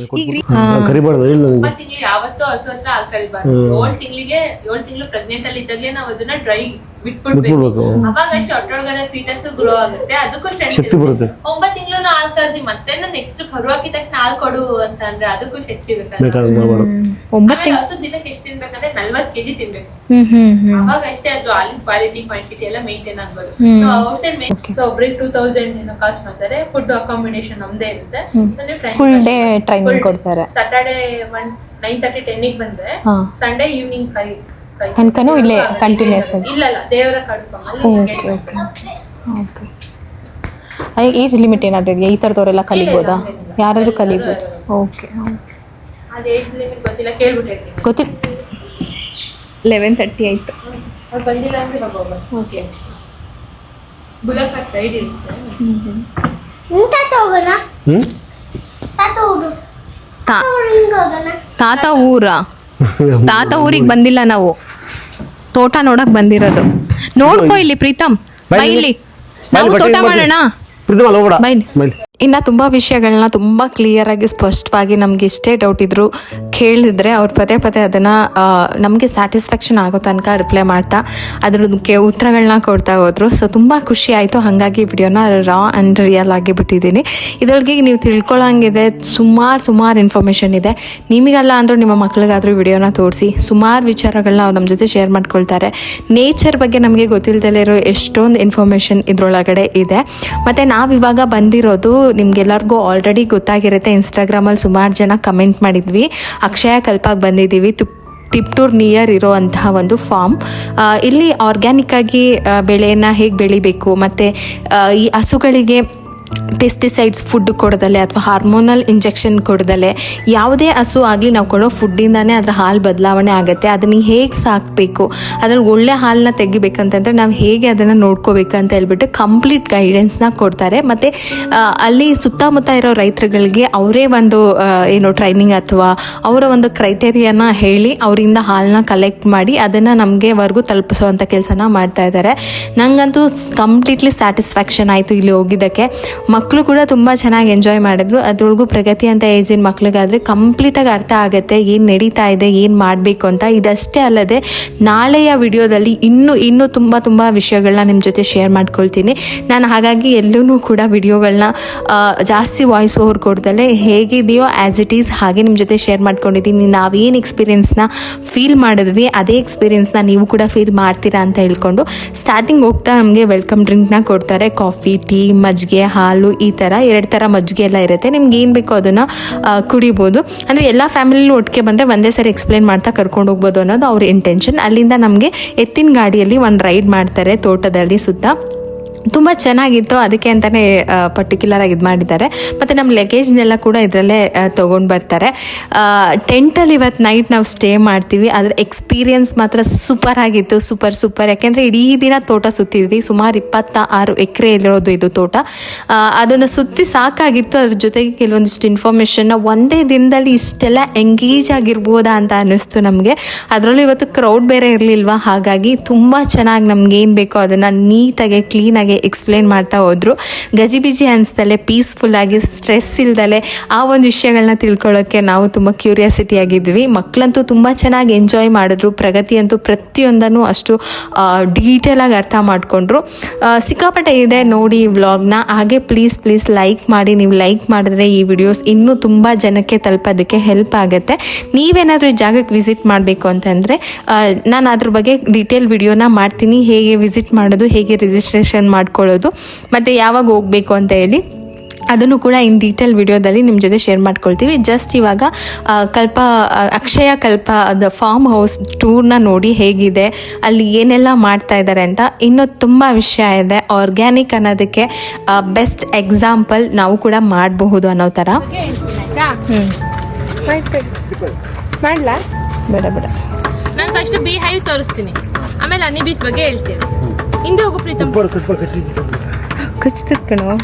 ಕರಿಬಾರ್ದು ಹೇಳಿ ನನಗೆ. ತಿಂಗಳು ಯಾವತ್ತೂ ಹಸು ಹತ್ರ ಹಾಲು ಕರಿಬಾರ್ದು. 7 ತಿಂಗಳು ಪ್ರೆಗ್ನೆಂಟ್ ಅಲ್ಲಿ ಇದ್ದಾಗಲೇ ನಾವು ಅದನ್ನ ಡ್ರೈ ಬಿಟ್ಬಿಡ್ಬೇಕು. ಅವಾಗ ಅಷ್ಟು ಅಟ್ರೊಳಗಡೆ ಫೀಟಸ್ ಗ್ರೋ ಆಗುತ್ತೆ, ಅದಕ್ಕೂ ಶಕ್ತಿ ಬರುತ್ತೆ. 9 ತಿಂಗಳು ಹಾಲು ಕರ್ದಿ ಮತ್ತೆ ನೆಕ್ಸ್ಟ್ ಕರು ಹಾಕಿದ ತಕ್ಷಣ ಹಾಲು ಕೊಡು ಅಂತ ಅಂದ್ರೆ ಅದಕ್ಕೂ ಶಕ್ತಿ ಬೇಕಾದ್ರೆ. ಹಸು ದಿನಕ್ಕೆ ಎಷ್ಟು ತಿನ್ಬೇಕಂದ್ರೆ 40 kg ತಿನ್ಬೇಕು. ಅವಾಗ ಅಷ್ಟೇ ಅದು ಹಾಲಿನ ಕ್ವಾಲಿಟಿ ಕ್ವಾಂಟಿಟಿ ಎಲ್ಲ ಮೇಂಟೈನ್ ಆಗ್ಬೋದು. ಔಟ್ಸೈಡ್ ಸೊ ಒಬ್ರಿಗೆ 2000 ಏನೋ ಕಾಸ್ಟ್ ಮಾಡ್ತಾರೆ. ಫುಡ್ ಅಕಾಮಿಡೇಷನ್ ನಮ್ದೇ ಇರುತ್ತೆ. ಫುಲ್ ಡೇ ಟ್ರೈನಿಂಗ್ ಕೊಡ್ತಾರೆ. ಸಾಟರ್ಡೆ 9:30 10ಗೆ ಬಂದ್ರೆ ಸಂಡೇ ಈವ್ನಿಂಗ್ 5 ತನಕನೂ ಇಲ್ಲೇ ಕಂಟಿನ್ಯೂಸ್ ಆಗಿ? ಇಲ್ಲ ದೇವರ ಕಾಡು. Okay okay okay. Age limit ಏನಾದರೂ ಇದೆಯಾ? ಈ ಥರದವರೆಲ್ಲ ಕಲಿಬೋದಾ? ಯಾರಾದರೂ ಕಲಿಬೋದು? ಓಕೆ. ಅದು ಏಜ್ ಲಿಮಿಟ್ ಗೊತ್ತಿಲ್ಲ, ಕೇಳ್ಬಿಟ್ಟು ಹೇಳ್ತೀನಿ. ಗೊತ್ತಿಲ್ಲ. 11:30 ಆಯಿತು. ಅವ್ರು ಬಂದಿಲ್ಲ ಅಂದ್ರೆ ಇವಾಗ ಹೋಗೋದು. ಓಕೆ. ಬುಲಕ್ ಸೈಡ್ ಇರುತ್ತೆ. ತಾತ ಊರಾ? ತಾತ ಊರಿಗೆ ಬಂದಿಲ್ಲ ನಾವು, ತೋಟ ನೋಡಕ್ ಬಂದಿರೋದು. ನೋಡ್ಕೋ ಇಲ್ಲಿ ಪ್ರೀತಮ್, ಬೈ ಇಲ್ಲಿ, ನಾವು ತೋಟ ಮಾಡೋಣ. ಬೈ. ಇನ್ನು ತುಂಬ ವಿಷಯಗಳನ್ನ ತುಂಬ ಕ್ಲಿಯರಾಗಿ ಸ್ಪಷ್ಟವಾಗಿ ನಮಗೆ ಎಷ್ಟೇ ಡೌಟ್ ಇದ್ದರೂ ಕೇಳಿದ್ರೆ ಅವ್ರು ಪದೇ ಅದನ್ನು ನಮಗೆ ಸ್ಯಾಟಿಸ್ಫ್ಯಾಕ್ಷನ್ ಆಗೋ ತನಕ ರಿಪ್ಲೈ ಮಾಡ್ತಾ ಅದಕ್ಕೆ ಉತ್ತರಗಳನ್ನ ಕೊಡ್ತಾ ಹೋದರು. ಸೊ ತುಂಬ ಖುಷಿ ಆಯಿತು. ಹಾಗಾಗಿ ವಿಡಿಯೋನ ರಾ ಆ್ಯಂಡ್ ರಿಯಲ್ ಆಗಿ ಬಿಟ್ಟಿದ್ದೀನಿ. ಇದರೊಳಗೆ ನೀವು ತಿಳ್ಕೊಳ್ಳೋಂಗಿದೆ, ಸುಮಾರು ಇನ್ಫಾರ್ಮೇಷನ್ ಇದೆ. ನಿಮಗಲ್ಲ ಅಂದರೂ ನಿಮ್ಮ ಮಕ್ಳಿಗಾದರೂ ವಿಡಿಯೋನ ತೋರಿಸಿ. ಸುಮಾರು ವಿಚಾರಗಳನ್ನ ಅವ್ರು ನಮ್ಮ ಜೊತೆ ಶೇರ್ ಮಾಡ್ಕೊಳ್ತಾರೆ. ನೇಚರ್ ಬಗ್ಗೆ ನಮಗೆ ಗೊತ್ತಿಲ್ಲದಲ್ಲೇ ಇರೋ ಎಷ್ಟೊಂದು ಇನ್ಫಾರ್ಮೇಷನ್ ಇದರೊಳಗಡೆ ಇದೆ. ಮತ್ತು ನಾವಿವಾಗ ಬಂದಿರೋದು ನಿಮ್ಗೆಲ್ಲರಿಗೂ ಆಲ್ರೆಡಿ ಗೊತ್ತಾಗಿರುತ್ತೆ. ಇನ್ಸ್ಟಾಗ್ರಾಮಲ್ಲಿ ಸುಮಾರು ಜನ ಕಮೆಂಟ್ ಮಾಡಿದ್ವಿ, ಅಕ್ಷಯ ಕಲ್ಪಕ್ಕೆ ಬಂದಿದ್ದೀವಿ. ತಿಪ್ಟೂರ್ ನಿಯರ್ ಇರೋವಂತಹ ಒಂದು ಫಾರ್ಮ್. ಇಲ್ಲಿ ಆರ್ಗ್ಯಾನಿಕ್ಕಾಗಿ ಬೆಳೆಯನ್ನು ಹೇಗೆ ಬೆಳಿಬೇಕು, ಮತ್ತು ಈ ಹಸುಗಳಿಗೆ ಪೆಸ್ಟಿಸೈಡ್ಸ್ ಫುಡ್ ಕೊಡದಲ್ಲೇ ಅಥವಾ ಹಾರ್ಮೋನಲ್ ಇಂಜೆಕ್ಷನ್ ಕೊಡದಲ್ಲೇ ಯಾವುದೇ ಹಸು ಆಗಲಿ ನಾವು ಕೊಡೋ ಫುಡ್ಡಿಂದಾನೇ ಅದರ ಹಾಲು ಬದಲಾವಣೆ ಆಗುತ್ತೆ. ಅದನ್ನು ಹೇಗೆ ಸಾಕಬೇಕು, ಅದ್ರಲ್ಲಿ ಒಳ್ಳೆ ಹಾಲನ್ನ ತೆಗಿಬೇಕಂತಂದರೆ ನಾವು ಹೇಗೆ ಅದನ್ನು ನೋಡ್ಕೋಬೇಕಂತ ಹೇಳ್ಬಿಟ್ಟು ಕಂಪ್ಲೀಟ್ ಗೈಡೆನ್ಸ್ನ ಕೊಡ್ತಾರೆ. ಮತ್ತು ಅಲ್ಲಿ ಸುತ್ತಮುತ್ತ ಇರೋ ರೈತರುಗಳಿಗೆ ಅವರೇ ಒಂದು ಏನೋ ಟ್ರೈನಿಂಗ್ ಅಥವಾ ಅವರ ಒಂದು ಕ್ರೈಟೇರಿಯಾನ ಹೇಳಿ ಅವರಿಂದ ಹಾಲನ್ನ ಕಲೆಕ್ಟ್ ಮಾಡಿ ಅದನ್ನು ನಮಗೆವರೆಗೂ ತಲುಪಿಸುವಂಥ ಕೆಲಸನ ಮಾಡ್ತಾ ಇದ್ದಾರೆ. ನನಗಂತೂ ಕಂಪ್ಲೀಟ್ಲಿ ಸ್ಯಾಟಿಸ್ಫ್ಯಾಕ್ಷನ್ ಆಯಿತು ಇಲ್ಲಿ ಹೋಗಿದ್ದಕ್ಕೆ. ಮಕ್ಕಳು ಕೂಡ ತುಂಬ ಚೆನ್ನಾಗಿ ಎಂಜಾಯ್ ಮಾಡಿದ್ರು. ಅದ್ರೊಳಗೂ ಪ್ರಗತಿ ಅಂತ ಏಜಿನ ಮಕ್ಳಿಗಾದರೆ ಕಂಪ್ಲೀಟಾಗಿ ಅರ್ಥ ಆಗುತ್ತೆ ಏನು ನಡೀತಾ ಇದೆ, ಏನು ಮಾಡಬೇಕು ಅಂತ. ಇದಷ್ಟೇ ಅಲ್ಲದೆ ನಾಳೆಯ ವಿಡಿಯೋದಲ್ಲಿ ಇನ್ನೂ ತುಂಬ ವಿಷಯಗಳನ್ನ ನಿಮ್ಮ ಜೊತೆ ಶೇರ್ ಮಾಡ್ಕೊಳ್ತೀನಿ ನಾನು. ಹಾಗಾಗಿ ಎಲ್ಲೂ ಕೂಡ ವಿಡಿಯೋಗಳನ್ನ ಜಾಸ್ತಿ ವಾಯ್ಸ್ ಓವರ್ ಕೊಡ್ದಲ್ಲೇ ಹೇಗಿದೆಯೋ ಆ್ಯಸ್ ಇಟ್ ಈಸ್ ಹಾಗೆ ನಿಮ್ಮ ಜೊತೆ ಶೇರ್ ಮಾಡ್ಕೊಂಡಿದ್ದೀನಿ. ನಾವೇನು ಎಕ್ಸ್ಪೀರಿಯೆನ್ಸ್ನ ಫೀಲ್ ಮಾಡಿದ್ವಿ ಅದೇ ಎಕ್ಸ್ಪೀರಿಯೆನ್ಸ್ನ ನೀವು ಕೂಡ ಫೀಲ್ ಮಾಡ್ತೀರಾ ಅಂತ ಹೇಳ್ಕೊಂಡು ಸ್ಟಾರ್ಟಿಂಗ್ ಹೋಗ್ತಾ ನಮಗೆ ವೆಲ್ಕಮ್ ಡ್ರಿಂಕ್ನ ಕೊಡ್ತಾರೆ. ಕಾಫಿ, ಟೀ, ಮಜ್ಜಿಗೆ, ಹಾಲು, ಈ ಥರ 2 ಥರ ಮಜ್ಜಿಗೆ ಎಲ್ಲ ಇರುತ್ತೆ. ನಿಮ್ಗೆ ಏನು ಬೇಕೋ ಅದನ್ನು ಕುಡಿಬೋದು. ಅಂದರೆ ಎಲ್ಲ ಫ್ಯಾಮಿಲಿಲೂ ಒಟ್ಟಿಗೆ ಬಂದರೆ ಒಂದೇ ಸರಿ ಎಕ್ಸ್ಪ್ಲೇನ್ ಮಾಡ್ತಾ ಕರ್ಕೊಂಡು ಹೋಗ್ಬೋದು ಅನ್ನೋದು ಅವ್ರ ಇಂಟೆನ್ಷನ್. ಅಲ್ಲಿಂದ ನಮಗೆ ಎತ್ತಿನ ಗಾಡಿಯಲ್ಲಿ ಒಂದು ರೈಡ್ ಮಾಡ್ತಾರೆ ತೋಟದಲ್ಲಿ ಸುತ್ತ. ತುಂಬ ಚೆನ್ನಾಗಿತ್ತು. ಅದಕ್ಕೆ ಅಂತಲೇ ಪರ್ಟಿಕ್ಯುಲರಾಗಿ ಇದು ಮಾಡಿದ್ದಾರೆ. ಮತ್ತು ನಮ್ಮ ಲಗೇಜ್ನೆಲ್ಲ ಕೂಡ ಇದರಲ್ಲೇ ತೊಗೊಂಡು ಬರ್ತಾರೆ. ಟೆಂಟಲ್ಲಿ ಇವತ್ತು ನೈಟ್ ನಾವು ಸ್ಟೇ ಮಾಡ್ತೀವಿ. ಅದರ ಎಕ್ಸ್ಪೀರಿಯನ್ಸ್ ಮಾತ್ರ ಸೂಪರ್ ಆಗಿತ್ತು, ಸೂಪರ್. ಯಾಕೆಂದರೆ ಇಡೀ ದಿನ ತೋಟ ಸುತ್ತಿದ್ವಿ. ಸುಮಾರು 26 ಎಕರೆಯಲ್ಲಿರೋದು ಇದು ತೋಟ. ಅದನ್ನು ಸುತ್ತಿ ಸಾಕಾಗಿತ್ತು. ಅದ್ರ ಜೊತೆಗೆ ಕೆಲವೊಂದಿಷ್ಟು ಇನ್ಫಾರ್ಮೇಷನ್ನ ಒಂದೇ ದಿನದಲ್ಲಿ ಇಷ್ಟೆಲ್ಲ ಎಂಗೇಜ್ ಆಗಿರ್ಬೋದಾ ಅಂತ ಅನ್ನಿಸ್ತು ನಮಗೆ. ಅದರಲ್ಲೂ ಇವತ್ತು ಕ್ರೌಡ್ ಬೇರೆ ಇರಲಿಲ್ವಾ, ಹಾಗಾಗಿ ತುಂಬ ಚೆನ್ನಾಗಿ ನಮ್ಗೆ ಏನು ಬೇಕೋ ಅದನ್ನು ನೀಟಾಗಿ ಕ್ಲೀನಾಗಿ ಎಕ್ಸ್ಪ್ಲೇನ್ ಮಾಡ್ತಾ ಹೋದರು. ಗಜಿಬಿಜಿ ಅನಿಸ್ದಲೆ ಪೀಸ್ಫುಲ್ಲಾಗಿ ಸ್ಟ್ರೆಸ್ ಇಲ್ದಲೆ ಆ ಒಂದು ವಿಷಯಗಳನ್ನ ತಿಳ್ಕೊಳ್ಳೋಕ್ಕೆ ನಾವು ತುಂಬ ಕ್ಯೂರಿಯಾಸಿಟಿ ಆಗಿದ್ವಿ. ಮಕ್ಕಳಂತೂ ತುಂಬ ಚೆನ್ನಾಗಿ ಎಂಜಾಯ್ ಮಾಡಿದ್ರು. ಪ್ರಗತಿ ಅಂತೂ ಪ್ರತಿಯೊಂದನ್ನು ಅಷ್ಟು ಡೀಟೇಲಾಗಿ ಅರ್ಥ ಮಾಡಿಕೊಂಡ್ರು. ಸಿಕ್ಕಾಪಟ್ಟೆ ಇದೆ ನೋಡಿ ವ್ಲಾಗ್ನ. ಹಾಗೆ ಪ್ಲೀಸ್ ಲೈಕ್ ಮಾಡಿ. ನೀವು ಲೈಕ್ ಮಾಡಿದ್ರೆ ಈ ವಿಡಿಯೋಸ್ ಇನ್ನೂ ತುಂಬ ಜನಕ್ಕೆ ತಲುಪೋದಕ್ಕೆ ಹೆಲ್ಪ್ ಆಗುತ್ತೆ. ನೀವೇನಾದರೂ ಈ ಜಾಗಕ್ಕೆ ವಿಸಿಟ್ ಮಾಡಬೇಕು ಅಂತಂದರೆ ನಾನು ಅದ್ರ ಬಗ್ಗೆ ಡೀಟೇಲ್ ವಿಡಿಯೋನ ಮಾಡ್ತೀನಿ. ಹೇಗೆ ವಿಸಿಟ್ ಮಾಡೋದು, ಹೇಗೆ ರಿಜಿಸ್ಟ್ರೇಷನ್ ಮಾಡ್ಕೊಳ್ಳೋದು ಮತ್ತು ಯಾವಾಗ ಹೋಗಬೇಕು ಅಂತ ಹೇಳಿ ಅದನ್ನು ಕೂಡ ಇನ್ ಡೀಟೇಲ್ ವಿಡಿಯೋದಲ್ಲಿ ನಿಮ್ಮ ಜೊತೆ ಶೇರ್ ಮಾಡ್ಕೊಳ್ತೀವಿ. ಜಸ್ಟ್ ಇವಾಗ ಅಕ್ಷಯ ಕಲ್ಪ ದ ಫಾರ್ಮ್ ಹೌಸ್ ಟೂರ್ನ ನೋಡಿ ಹೇಗಿದೆ, ಅಲ್ಲಿ ಏನೆಲ್ಲ ಮಾಡ್ತಾ ಇದ್ದಾರೆ ಅಂತ. ಇನ್ನೂ ತುಂಬ ವಿಷಯ ಇದೆ. ಆರ್ಗ್ಯಾನಿಕ್ ಅನ್ನೋದಕ್ಕೆ ಬೆಸ್ಟ್ ಎಕ್ಸಾಂಪಲ್ ನಾವು ಕೂಡ ಮಾಡಬಹುದು ಅನ್ನೋ ಥರ. ಮಾಡಲಾ? ಬೇಡ ನಾನು ಫಸ್ಟ್ ಬಿ ಹೈವ್ ತೋರಿಸ್ತೀನಿ, ಆಮೇಲೆ ಹನಿ ಬೀಸ್ ಬಗ್ಗೆ ಹೇಳ್ತೀನಿ. ಹಿಂದೆ ಹೋಗು ಪ್ರೀತಮ್. ಕಚ್ತದ ಕಣೋ.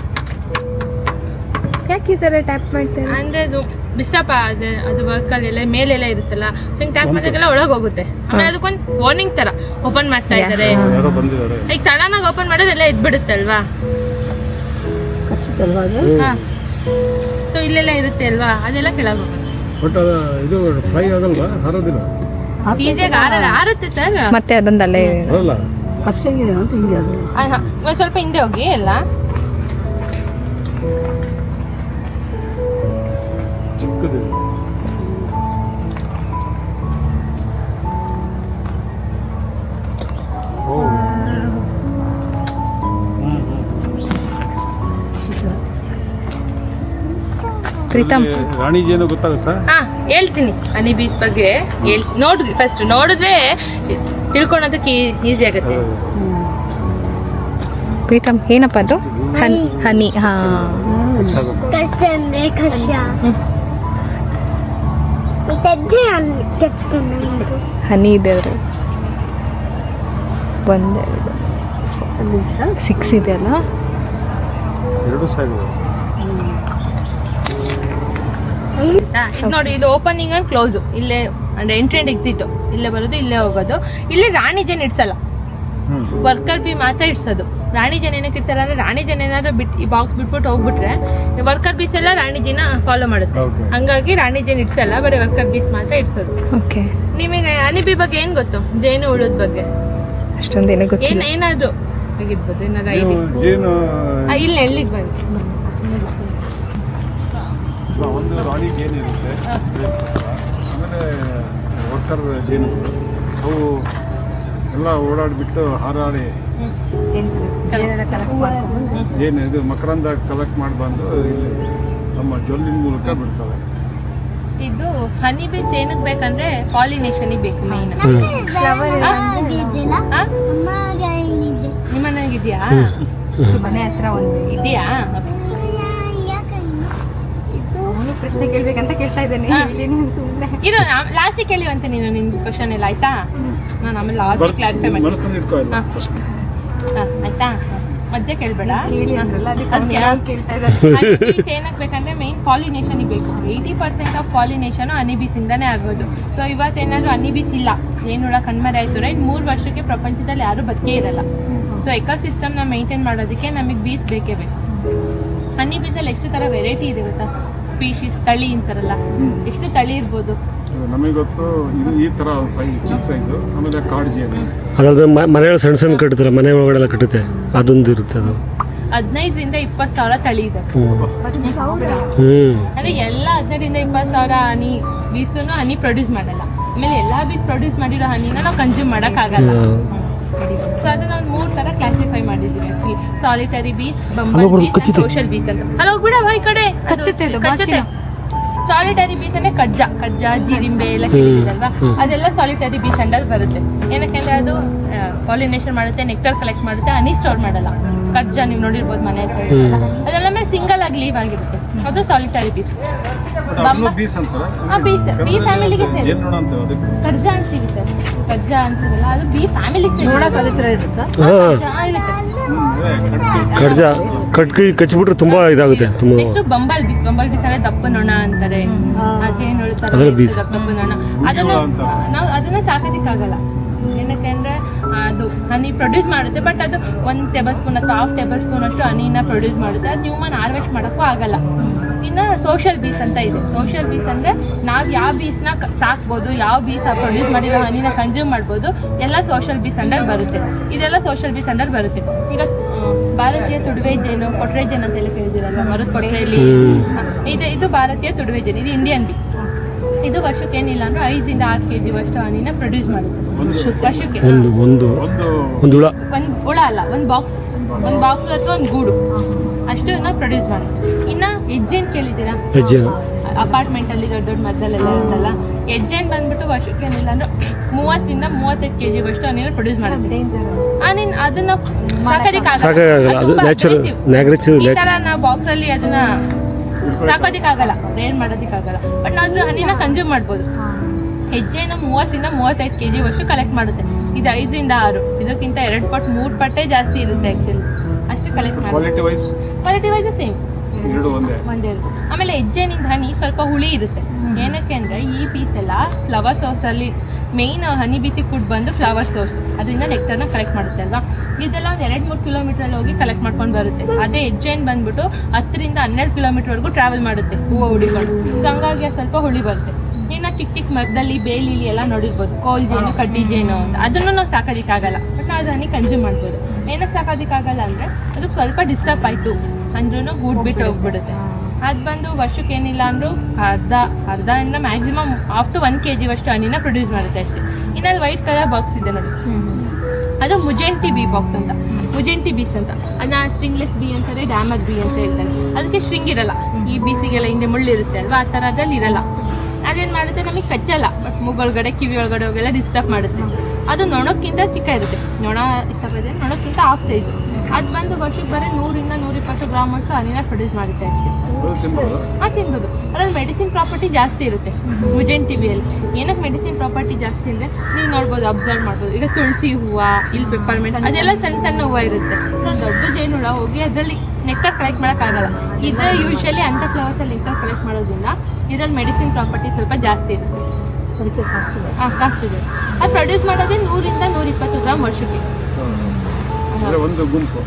ಯಾಕೆ ಈ ಥರ ಟ್ಯಾಪ್ ಮಾಡ್ತಾರೆ ಅಂದ್ರೆ ಅದು ಡಿಸ್ಟರ್ಬ್ ಅದು ವರ್ಕಲ್ಲೆಲ್ಲ ಮೇಲೆಲ್ಲ ಇರುತ್ತಲ್ಲ, ಸೊ ಹಿಂಗೆ ಟ್ಯಾಪ್ ಮಾಡಿದಾಗೆಲ್ಲ ಒಳಗೆ ಹೋಗುತ್ತೆ. ಆಮೇಲೆ ಅದಕ್ಕೊಂದು ವಾರ್ನಿಂಗ್ ತರ ಓಪನ್ ಮಾಡ್ತಾ ಇದ್ದಾರೆ. ಈಗ ಸಡನ್ ಆಗಿ ಓಪನ್ ಮಾಡೋದೆಲ್ಲ ಎದ್ಬಿಡುತ್ತಲ್ವಾ, ಸೊ ಇಲ್ಲೆಲ್ಲ ಇರುತ್ತೆ ಅಲ್ವಾ, ಅದೆಲ್ಲ ಕೆಳಗೆ ಹೋಗುತ್ತೆ. ಇದು ಫ್ಲೈ ಆಗಲ್ವಾ? ಹಾರೋದಿಲ್ಲ? ಈಸಿಯಾಗಿ ಆರುತ್ತೆ ಸರ್. ಮತ್ತೆ ಅದೊಂದಲ್ಲೇ ಒಂದ್ ಸ್ವಲ್ಪ ಹಿಂದೆ ಹೋಗಿ ಎಲ್ಲ. ಪ್ರೀತಮ್ ರಾಣಿ ಜೇನು ಗೊತ್ತಾಗುತ್ತಾ? ಹೇಳ್ತೀನಿ ಹನಿ ಬೀಸ್ ಬಗ್ಗೆ. ನೋಡ್ರಿ ಫಸ್ಟ್, ನೋಡಿದ್ರೆ ತಿಳ್ಕೊಳೋದಕ್ಕೆ ಈಸಿ ಆಗುತ್ತೆ. ಪ್ರೀತಮ್ ಏನಪ್ಪ ಅದು? ಹನಿ. ಹಾ, ಹನಿ ಇದೆ ಅವರು. 1 2 6 ಇದೆ ಅಲ್ಲ? 2 ಸಾವಿರ. ಇದು ನೋಡಿ, ಇದು ಓಪನಿಂಗ್ ಅಂಡ್ ಕ್ಲೋಸ್. ಇಲ್ಲೇ ಅಂದ್ರೆ ಎಂಟ್ರಿ ಅಂಡ್ ಎಕ್ಸಿಟ್ ಇಲ್ಲೇ ಬರೋದು, ಇಲ್ಲೇ ಹೋಗೋದು. ಇಲ್ಲಿ ರಾಣಿ ಜೇನ್ ಇಡ್ಸಲ್ಲ, ವರ್ಕರ್ ಬಿ ಮಾತ್ರ ಇಡ್ಸೋದು. ರಾಣಿ ಜೇನ್ ಏನಕ್ಕೆ ಇಡ್ಸಲ್ಲ ಅಂದ್ರೆ, ರಾಣಿ ಜೇನ್ ಏನಾದ್ರು ಈ ಬಾಕ್ಸ್ ಬಿಟ್ಬಿಟ್ಟು ಹೋಗ್ಬಿಟ್ರೆ ವರ್ಕರ್ ಬೀಸ್ ಎಲ್ಲ ರಾಣಿ ಜೇನ ಫಾಲೋ ಮಾಡುತ್ತೆ. ಹಂಗಾಗಿ ರಾಣಿ ಜೇನ್ ಇಡ್ಸಲ್ಲ, ಬರೀ ವರ್ಕರ್ ಬೀಸ್ ಮಾತ್ರ ಇಡ್ಸೋದು. ಓಕೆ. ನಿಮಗೆ ಹನಿಬಿ ಬಗ್ಗೆ ಏನ್ ಗೊತ್ತು? ಜೇನು ಹುಳದ ಬಗ್ಗೆ ಅಷ್ಟೊಂದೇನೆ ಗೊತ್ತಿಲ್ಲ. ಏನಾದ್ರು ಆಗಿರ್ಬೋದು, ಏನಾದ್ರು ಇಲ್ಲಿ ಎಲ್ಲಿಗೆ ಬಂದು ಒಂದು ರಾಣಿ ಜೇನು ಇರುತ್ತೆ, ಆಮೇಲೆ ವರ್ಕರ್ ಜೇನು. ಅವು ಎಲ್ಲ ಓಡಾಡಿಬಿಟ್ಟು ಹಾರಾಡಿ ಜೇನು ಇದು ಮಕರಂದ ಕಲೆಕ್ಟ್ ಮಾಡಿ ಬಂದು ಇಲ್ಲಿ ನಮ್ಮ ಜೊಲ್ಲಿನ ಮೂಲಕ ಬಿಡ್ತವೆ. ಇದು ಹನಿ ಬೀಸ್ ಏನಕ್ಕೆ ಬೇಕಂದ್ರೆ ಪಾಲಿನೇಷನ್ ಬೇಕು ಮೇನ್. ನಿಮ್ಮ ಮನೆಗಿದ್ಯಾ? ಮನೆ ಹತ್ರ ಒಂದು ಇದೆಯಾ? ಪ್ರಶ್ನೆ ಕೇಳ್ಬೇಕಂತ ಕೇಳ್ತಾ ಇದ್ದೇನೆ. ಇದು ಲಾಸ್ಟಿಗೆ ಕೇಳಿವಂತೆ ನೀನು ನಿನ್ ಕ್ವಶನ್ ಎಲ್ಲ, ಆಯ್ತಾ? ನಾನು ಆಮೇಲೆ ಲಾಸ್ಟ್ ಕ್ಲಾರಿಫೈ ಮಾಡ್ತೀನಿ, ಆಯ್ತಾ? ಮಧ್ಯೆ ಕೇಳ್ಬೇಡ. ಏನಕ್ಕೆ ಬೇಕಂದ್ರೆ ಮೇನ್ ಪಾಲಿನೇಷನ್ ಬೇಕು. 80% ಆಫ್ ಪಾಲಿನೇಷನ್ ಹನಿಬೀಸ್ ಇಂದಾನೇ ಆಗೋದು. ಸೊ ಇವತ್ತೇನಾದ್ರು ಹನಿಬೀಸ್ ಇಲ್ಲ, ಜೇನುಹುಳ ಕಣ್ಮರೆ ಆಯ್ತು, ಇನ್ನು 3 ವರ್ಷಕ್ಕೆ ಪ್ರಪಂಚದಲ್ಲಿ ಯಾರು ಬದುಕೇ ಇರಲ್ಲ. ಸೊ ಎಕೋಸಿಸ್ಟಮ್ ನ ಮೇಂಟೈನ್ ಮಾಡೋದಕ್ಕೆ ನಮಗೆ ಬೀಸ್ ಬೇಕೇ ಬೇಕು. ಹನಿ ಬೀಸಲ್ಲಿ ಎಷ್ಟು ತರ ವೆರೈಟಿ ಇದೆ ಗೊತ್ತಾ? ಸ್ಪೀಶೀಸ್, ತಳಿ ಅಂತಾರಲ್ಲ, ಎಷ್ಟು ತಳಿ ಇರ್ಬೋದು ನಮಗೆ ಗೊತ್ತು. ಈ ತರ ಚಿಕ್ಕ ಸೈಜು, ಆಮೇಲೆ ಕಾಡು ಜೇನು. ಅದಾದ್ರೆ ಮನೆಗಳು ಸಣ್ಣ ಕಟ್ಟುತ್ತಾರೆ, ಮನೆ ಒಳಗಡೆ ಎಲ್ಲ ಕಟ್ಟುತ್ತೆ, ಅದೊಂದು ಇರುತ್ತೆ. ಅದು 15 ರಿಂದ 20 ಸಾವಿರ ತಳಿ ಇದೆ. ಅಂದ್ರೆ ಎಲ್ಲ 15 ರಿಂದ 20 ಸಾವಿರ ಹನಿ ಬೀಸನ್ನು ಹನಿ ಪ್ರೊಡ್ಯೂಸ್ ಮಾಡಲ್ಲ. ಆಮೇಲೆ ಎಲ್ಲಾ ಬೀಸ್ ಪ್ರೊಡ್ಯೂಸ್ ಮಾಡಿರೋ ಹನಿನ ನಾವು ಕನ್ಸ್ಯೂಮ್ ಮಾಡಕ್ ಆಗಲ್ಲ. ಸೊ ಅದನ್ನ ಒಂದು 3 ತರ ಕ್ಲಾಸಿಫೈ ಮಾಡಿದೀವಿ. ಸಾಲಿಟರಿ ಬೀಸ್, ಬಂಬಲ್ ಬೀಸ್, ಸೋಷಿಯಲ್ ಬೀಸ್ ಅಂತ. ಅಲ್ಲಿ ಹೋಗ್ಬಿಡ ಈ ಕಡೆ. ಸಾಲಿಟರಿ ಬೀಸ್ ಅಂದ್ರೆ ಕಡ್ಜ, ಜೀರಿಂಬೆ ಎಲ್ಲ ಕೇಳಿದಲ್ವಾ, ಅದೆಲ್ಲ ಸಾಲಿಟರಿ ಬೀಸ್ ಅಂಡರ್ ಬರುತ್ತೆ. ಏನಕ್ಕೆ ಅದು ಪಾಲಿನೇಷನ್ ಮಾಡುತ್ತೆ, ನೆಕ್ಟರ್ ಕಲೆಕ್ಟ್ ಮಾಡುತ್ತೆ, ಹನಿ ಸ್ಟೋರ್ ಮಾಡಲ್ಲ. ಕಡ್ಜ ನೀವು ನೋಡಿರ್ಬೋದು ಮನೆ ಹತ್ರ, ಅದೆಲ್ಲ ಸಿಂಗಲ್ ಆಗಿ ಲೀವ್ ಆಗಿರುತ್ತೆ, ಅದು ಸಾಲಿಟರಿ ಬೀಸ್. ಬಿ ಫ್ಯಾಮಿಲಿಗೆ ಕಡ್ಜ ಅಂತೀವಿ ಸರ್, ಕಡ್ಜ ಅಂತೀವಲ್ಲ, ಅದು ಬಿ ಫ್ಯಾಮಿಲಿಗೆ ಕಚ್ಚಿಬಿಟ್ರೆ ತುಂಬಾ ಇದಾಗುತ್ತೆ. ನೆಕ್ಸ್ಟ್ ಬಂಬಲ್ ಬೀಸ್ ಅಂದ್ರೆ ದಪ್ಪ ನೊಣ ಅಂತಾರೆ. ಅದೇನು ಹೇಳ್ತಾರೆ, ದಪ್ಪ ನೊಣ. ಅದನ್ನ ನಾವು ಅದನ್ನ ಸಾಕೋದಿಕ್ಕಾಗಲ್ಲ. ಏನಕ್ಕೆ ಅಂದರೆ ಅದು ಹನಿ ಪ್ರೊಡ್ಯೂಸ್ ಮಾಡುತ್ತೆ, ಬಟ್ ಅದು 1 ಟೇಬಲ್ ಸ್ಪೂನ್ ಅಥವಾ 1/2 ಟೇಬಲ್ ಸ್ಪೂನ್ ಅಷ್ಟು ಹನಿನ ಪ್ರೊಡ್ಯೂಸ್ ಮಾಡುತ್ತೆ. ಅದು ಹ್ಯೂಮನ್ ಹಾರ್ವೆಸ್ಟ್ ಮಾಡೋಕ್ಕೂ ಆಗಲ್ಲ. ಇನ್ನು ಸೋಷಿಯಲ್ ಬೀಸ್ ಅಂತ ಇದೆ. ಸೋಷಿಯಲ್ ಬೀಸ್ ಅಂದರೆ ನಾವು ಯಾವ ಬೀಸ್ನ ಸಾಕ್ಬೋದು, ಯಾವ ಬೀಸ್ ಪ್ರೊಡ್ಯೂಸ್ ಮಾಡಿರೋ ಹನಿನ ಕನ್ಸ್ಯೂಮ್ ಮಾಡ್ಬೋದು, ಎಲ್ಲ ಸೋಷಿಯಲ್ ಬೀಸ್ ಅಂಡರ್ ಬರುತ್ತೆ. ಇದೆಲ್ಲ ಸೋಷಿಯಲ್ ಬೀಸ್ ಅಂಡರ್ ಬರುತ್ತೆ. ಈಗ ಭಾರತೀಯ ತುಡುವೆ ಜೇನು, ಕೊಟ್ರೆ ಜೇನು ಅಂತೆಲ್ಲ ಕೇಳಿದಿರಲ್ಲ, ಮರದ ಕೊಟ್ರೆಯಲ್ಲಿ ಇದು ಭಾರತೀಯ ತುಡುವೆ ಜೇನು, ಇದು ಇಂಡಿಯನ್ ಬೀ. ಇದು ವರ್ಷಕ್ಕೆ ಏನಿಲ್ಲ ಅಂದ್ರೆ 5 ಇಂದ 6 kg ಅಷ್ಟು ಹನಿನ ಪ್ರೊಡ್ಯೂಸ್ ಮಾಡುತ್ತೆ ವರ್ಷಕ್ಕೆ. ಒಂದು ಹುಳ ಹುಳ ಅಲ್ಲ, ಒಂದು ಬಾಕ್ಸ್ ಅಥವಾ ಒಂದು ಗೂಡು ಅಷ್ಟನ್ನ ಪ್ರೊಡ್ಯೂಸ್ ಮಾಡುತ್ತೆ. ಇನ್ನು ಹೆಜ್ಜೆನ್ ಕೇಳಿದ್ದೀರಾ? ಅಪಾರ್ಟ್ಮೆಂಟ್ ಅಲ್ಲಿ ದೊಡ್ಡ ದೊಡ್ಡ ಮರದಲ್ಲೆಲ್ಲ ಇರುತ್ತಲ್ಲ, ಹೆಜ್ಜೆನ್ ಬಂದ್ಬಿಟ್ಟು ವರ್ಷಕ್ಕೆ ಏನಿಲ್ಲ ಅಂದ್ರೆ 30 ಇಂದ 35 kg ಅಷ್ಟು ಹನಿನ ಪ್ರೊಡ್ಯೂಸ್ ಮಾಡುತ್ತೆ. ಅದನ್ನ ಈ ತರ ನಾವು ಬಾಕ್ಸ್ ಅಲ್ಲಿ ಅದನ್ನ ಸಾಕೋದಿಕ್ಕಾಗಲ್ಲ, ರೇನ್ ಮಾಡೋದಿಕ್ಕಾಗಲ್ಲ, ಬಟ್ ನಾವು ಹನಿನ ಕನ್ಸ್ಯೂಮ್ ಮಾಡ್ಬೋದು. ಹೆಜ್ಜೆನ 30 ಇಂದ 35 kg ಅಷ್ಟು ಕಲೆಕ್ಟ್ ಮಾಡುತ್ತೆ. ಇದು 5 ಇಂದ 6, ಇದಕ್ಕಿಂತ 2 ಪಟ್ಟು 3 ಪಟ್ಟೆ ಜಾಸ್ತಿ ಇರುತ್ತೆ ಆಕ್ಚುಲಿ. ಅಷ್ಟು ಕಲೆಕ್ಟ್ ಮಾಡುತ್ತೆ. ಕ್ವಾಲಿಟಿ ವೈಸ್ ಸೇಮ್, ಒಂದೇ. ಆಮೇಲೆ ಹೆಜ್ಜೆನಿಂದ ಹನಿ ಸ್ವಲ್ಪ ಹುಳಿ ಇರುತ್ತೆ. ಏನಕ್ಕೆ ಅಂದ್ರೆ ಈ ಪೀಸ್ ಎಲ್ಲ ಫ್ಲವರ್ ಸೋರ್ಸ್ ಅಲ್ಲಿ ಮೇನ್ ಹನಿ ಬೀಸಿ ಫುಡ್ ಬಂದು ಫ್ಲವರ್ ಸೋರ್ಸ್, ಅದರಿಂದ ನೆಕ್ಟರ್ನ ಕಲೆಕ್ಟ್ ಮಾಡುತ್ತೆ ಅಲ್ವಾ. ಇದೆಲ್ಲ ಒಂದು 2-3 ಕಿಲೋಮೀಟರ್ ಹೋಗಿ ಕಲೆಕ್ಟ್ ಮಾಡ್ಕೊಂಡು ಬರುತ್ತೆ. ಅದೇ ಹೆಜ್ಜೆನ್ ಬಂದ್ಬಿಟ್ಟು 10 ರಿಂದ 12 ಕಿಲೋಮೀಟರ್ವರೆಗೂ ಟ್ರಾವೆಲ್ ಮಾಡುತ್ತೆ ಹೂವು ಹುಡಿಗಳು. ಸೊ ಹಂಗಾಗಿ ಸ್ವಲ್ಪ ಹುಳಿ ಬರುತ್ತೆ. ಇನ್ನು ಚಿಕ್ಕ ಮರದಲ್ಲಿ ಬೇಲಿಲಿ ಎಲ್ಲ ನೋಡಿರ್ಬೋದು, ಕೋಲ್ ಜೇನು, ಕಡ್ಡಿ ಜೇನು ಅಂತ. ಅದನ್ನು ನಾವು ಸಾಕೋದಿಕ್ಕಾಗಲ್ಲ, ಬಟ್ ನಾವು ಅದನ್ನ ಕನ್ಸ್ಯೂಮ್ ಮಾಡ್ಬೋದು. ಏನಕ್ಕೆ ಸಾಕೋದಿಕ್ಕಾಗಲ್ಲ ಅಂದ್ರೆ ಅದಕ್ಕೆ ಸ್ವಲ್ಪ ಡಿಸ್ಟರ್ಬ್ ಆಯ್ತು ಅಂದ್ರೂ ಗೂಡ್ ಬಿಟ್ಟು ಹೋಗ್ಬಿಡುತ್ತೆ. ಅದು ಬಂದು ವರ್ಷಕ್ಕೆ ಏನಿಲ್ಲ ಅಂದ್ರೂ ಅರ್ಧ ಇಂದ ಮ್ಯಾಕ್ಸಿಮಮ್ ಅಪ್ ಟು 1 kg ಅಷ್ಟು ಹನಿನ ಪ್ರೊಡ್ಯೂಸ್ ಮಾಡುತ್ತೆ ಅಷ್ಟೇ. ಇನ್ನಲ್ಲಿ ವೈಟ್ ಕಲರ್ ಬಾಕ್ಸ್ ಇದೆ ನೋಡಿ, ಅದು ಮುಜೆಂಟಿ ಬಿ ಬಾಕ್ಸ್ ಅಂತ, ಮುಜೆಂಟಿ ಬೀಸ್ ಅಂತ. ಅದನ್ನ ಸ್ಟ್ರಿಂಗ್ಲೆಸ್ ಬಿ ಅಂತಾರೆ, ಡ್ಯಾಮರ್ ಬಿ ಅಂತ ಹೇಳ್ತಾರೆ. ಅದಕ್ಕೆ ಸ್ಟ್ರಿಂಗ್ ಇರಲ್ಲ, ಈ ಬೀಸಿಗೆಲ್ಲ ಹಿಂದೆ ಮುಳ್ಳಿರುತ್ತೆ ಅಲ್ವಾ, ಆ ಥರ ಅದ್ರಲ್ಲಿ ಇರಲ್ಲ. ಅದೇನು ಮಾಡುತ್ತೆ, ನಮಗೆ ಕಚ್ಚಲ್ಲ, ಬಟ್ ಮೂಗೊಳಗಡೆ ಕಿವಿ ಒಳಗಡೆ ಹೋಗೆಲ್ಲ ಡಿಸ್ಟರ್ಬ್ ಮಾಡುತ್ತೆ. ಅದು ನೊಣಕ್ಕಿಂತ ಚಿಕ್ಕ ಇರುತ್ತೆ, ನೊಣ ಇಷ್ಟಪಡಿದೆ, ನೊಣಕ್ಕಿಂತ ಹಾಫ್ ಸೈಜು. ಅದು ಬಂದು ವರ್ಷಕ್ಕೆ ಬರೀ 100 ಇಂದ 120 ಗ್ರಾಮ್ ಅಷ್ಟು ಹನಿನ ಪ್ರೊಡ್ಯೂಸ್ ಮಾಡುತ್ತೆ ಅಷ್ಟೇ. ತಿನ್ಬೋದು. ಅದ್ರಲ್ಲಿ ಮೆಡಿಸಿನ್ ಪ್ರಾಪರ್ಟಿ ಜಾಸ್ತಿ ಇರುತ್ತೆ ಮುಜೆನ್ ಟಿವಿಯಲ್ಲಿ. ಏನಕ್ಕೆ ಮೆಡಿಸಿನ್ ಪ್ರಾಪರ್ಟಿ ಜಾಸ್ತಿ ಅಂದರೆ ನೀವು ನೋಡ್ಬೋದು, ಅಬ್ಸರ್ವ್ ಮಾಡ್ಬೋದು. ಈಗ ತುಳಸಿ ಹೂವು, ಇಲ್ಲಿ ಪೆಪ್ಪರ್ಮೆಂಟ್, ಅದೆಲ್ಲ ಸಣ್ಣ ಸಣ್ಣ ಹೂವು ಇರುತ್ತೆ. ಸೊ ದೊಡ್ಡ ಜೇನುಳ ಹೋಗಿ ಅದರಲ್ಲಿ ನೆಕ್ಟರ್ ಕಲೆಕ್ಟ್ ಮಾಡೋಕ್ಕಾಗಲ್ಲ. ಇದು ಯೂಶಲಿ ಅಂಥ ಫ್ಲವರ್ಸಲ್ಲಿ ನೆಕ್ಟರ್ ಕಲೆಕ್ಟ್ ಮಾಡೋದ್ರಿಂದ ಇದರಲ್ಲಿ ಮೆಡಿಸಿನ್ ಪ್ರಾಪರ್ಟಿ ಸ್ವಲ್ಪ ಜಾಸ್ತಿ ಇರುತ್ತೆ. ಕಾಸ್ಟ್ ಇದೆ. ಅದು ಪ್ರೊಡ್ಯೂಸ್ ಮಾಡೋದೇ 100 ಇಂದ 120 ಗ್ರಾಮ್ ವರ್ಷಕ್ಕೆ. ಒಂದು ಗುಂಪು.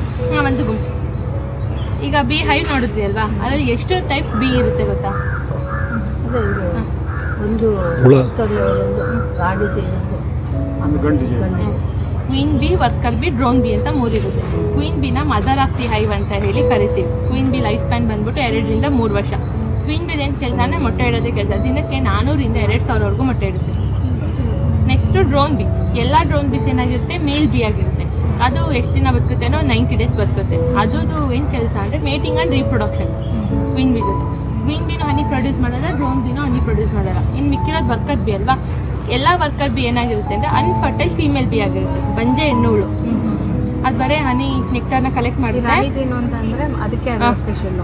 ಈಗ ಬಿ ಹೈವ್ ನೋಡುತ್ತೆ ಅಲ್ವಾ, ಅದರಲ್ಲಿ ಎಷ್ಟು ಟೈಪ್ ಬಿ ಇರುತ್ತೆ ಗೊತ್ತಾ? ಒಂದು queen bee, worker bee, drone bee ಅಂತ 3 ಇರುತ್ತೆ. ಕ್ವೀನ್ ಬಿನ ಮದರ್ ಆಫ್ ದಿ ಹೈವ್ ಅಂತ ಹೇಳಿ ಕರಿತೀವಿ. ಕ್ವೀನ್ ಬಿ ಲೈಫ್ ಸ್ಪ್ಯಾನ್ ಬಂದ್ಬಿಟ್ಟು 2 ರಿಂದ 3 ವರ್ಷ. ಕ್ವೀನ್ ಬಿದ ಏನು ಕೆಲಸ ಅಂದರೆ ಮೊಟ್ಟೆ ಇಡೋದೇ ಕೆಲಸ. ದಿನಕ್ಕೆ 400 ಇಂದ 2000 ಮೊಟ್ಟೆ ಇಡುತ್ತೆ. Next drone bee. ಎಲ್ಲ ಡ್ರೋನ್ ಬೀಸ್ ಏನಾಗಿರುತ್ತೆ, ಮೇಲ್ ಬಿ ಆಗಿರುತ್ತೆ. ಅದು ಎಷ್ಟು ದಿನ ಬದುಕುತ್ತೆ ಅನ್ನೋ 90 days ಬದುಕುತ್ತೆ. ಅದು ಏನು ಕೆಲಸ ಅಂದರೆ mating and reproduction. Queen B ಜೊತೆ ಕ್ವೀನ್ ಬಿನೂ ಹನಿ ಪ್ರೊಡ್ಯೂಸ್ ಮಾಡೋಲ್ಲ, ಡ್ರೋನ್ ಬಿನೂ ಹನಿ ಪ್ರೊಡ್ಯೂಸ್ ಮಾಡೋಲ್ಲ. ಇನ್ನು ಮಿಕ್ಕಿರೋದು ವರ್ಕರ್ ಬಿ ಅಲ್ವಾ. ಎಲ್ಲ ವರ್ಕರ್ ಬಿ ಏನಾಗಿರುತ್ತೆ ಅಂದರೆ ಅನ್ಫರ್ಟೈಲ್ ಫೀಮೇಲ್ ಬಿ ಆಗಿರುತ್ತೆ, ಬಂಜೆ ಹೆಣ್ಣುಗಳು. ಅದು ಬರೀ ಹನಿ ನೆಕ್ಟರ್ನ ಕಲೆಕ್ಟ್ ಮಾಡಿದ್ರೆ ಅದಕ್ಕೆ ಸ್ಪೆಷಲ್.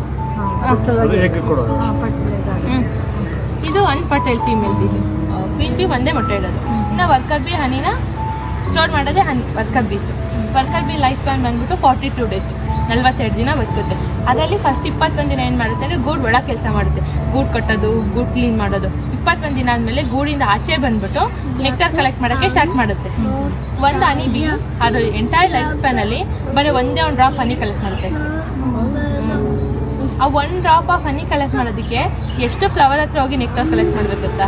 ಇದು unfertile female bee. Queen bee ಒಂದೇ ಮೊಟ್ಟೆ ಇಡೋದು. ಇನ್ನು ವರ್ಕರ್ ಬಿ ಹನಿನ ಸ್ಟೋರ್ ಮಾಡೋದೇ worker bees. Worker bee life span ಬಂದ್ಬಿಟ್ಟು 42 days, 42 ದಿನ ಬದುಕುತ್ತೆ. ಅದರಲ್ಲಿ ಫಸ್ಟ್ 21 ದಿನ ಏನು ಮಾಡುತ್ತೆ ಅಂದರೆ ಗೂಡು ಒಳಗೆ ಕೆಲಸ ಮಾಡುತ್ತೆ. ಗೂಡು ಕಟ್ಟೋದು, ಗೂಡು ಕ್ಲೀನ್ ಮಾಡೋದು. 21 ದಿನ ಆದಮೇಲೆ ಗೂಡಿಂದ ಆಚೆ ಬಂದ್ಬಿಟ್ಟು ನೆಕ್ಟರ್ ಕಲೆಕ್ಟ್ ಮಾಡೋಕ್ಕೆ ಸ್ಟಾರ್ಟ್ ಮಾಡುತ್ತೆ. ಒಂದು ಹನಿ ಬಿ ಅದು ಎಂಟೈರ್ ಲೈಫ್ ಸ್ಪ್ಯಾನಲ್ಲಿ ಬರೀ ಒಂದೇ ಒಂದು ಡ್ರಾಪ್ ಹನಿ ಕಲೆಕ್ಟ್ ಮಾಡುತ್ತೆ. ಆ 1 ಡ್ರಾಪ್ ಆಫ್ ಹನಿ ಕಲೆಕ್ಟ್ ಮಾಡೋದಕ್ಕೆ ಎಷ್ಟು ಫ್ಲವರ್ ಹತ್ರ ಹೋಗಿ ನೆಕ್ಟರ್ ಕಲೆಕ್ಟ್ ಮಾಡಬೇಕು ಗೊತ್ತಾ?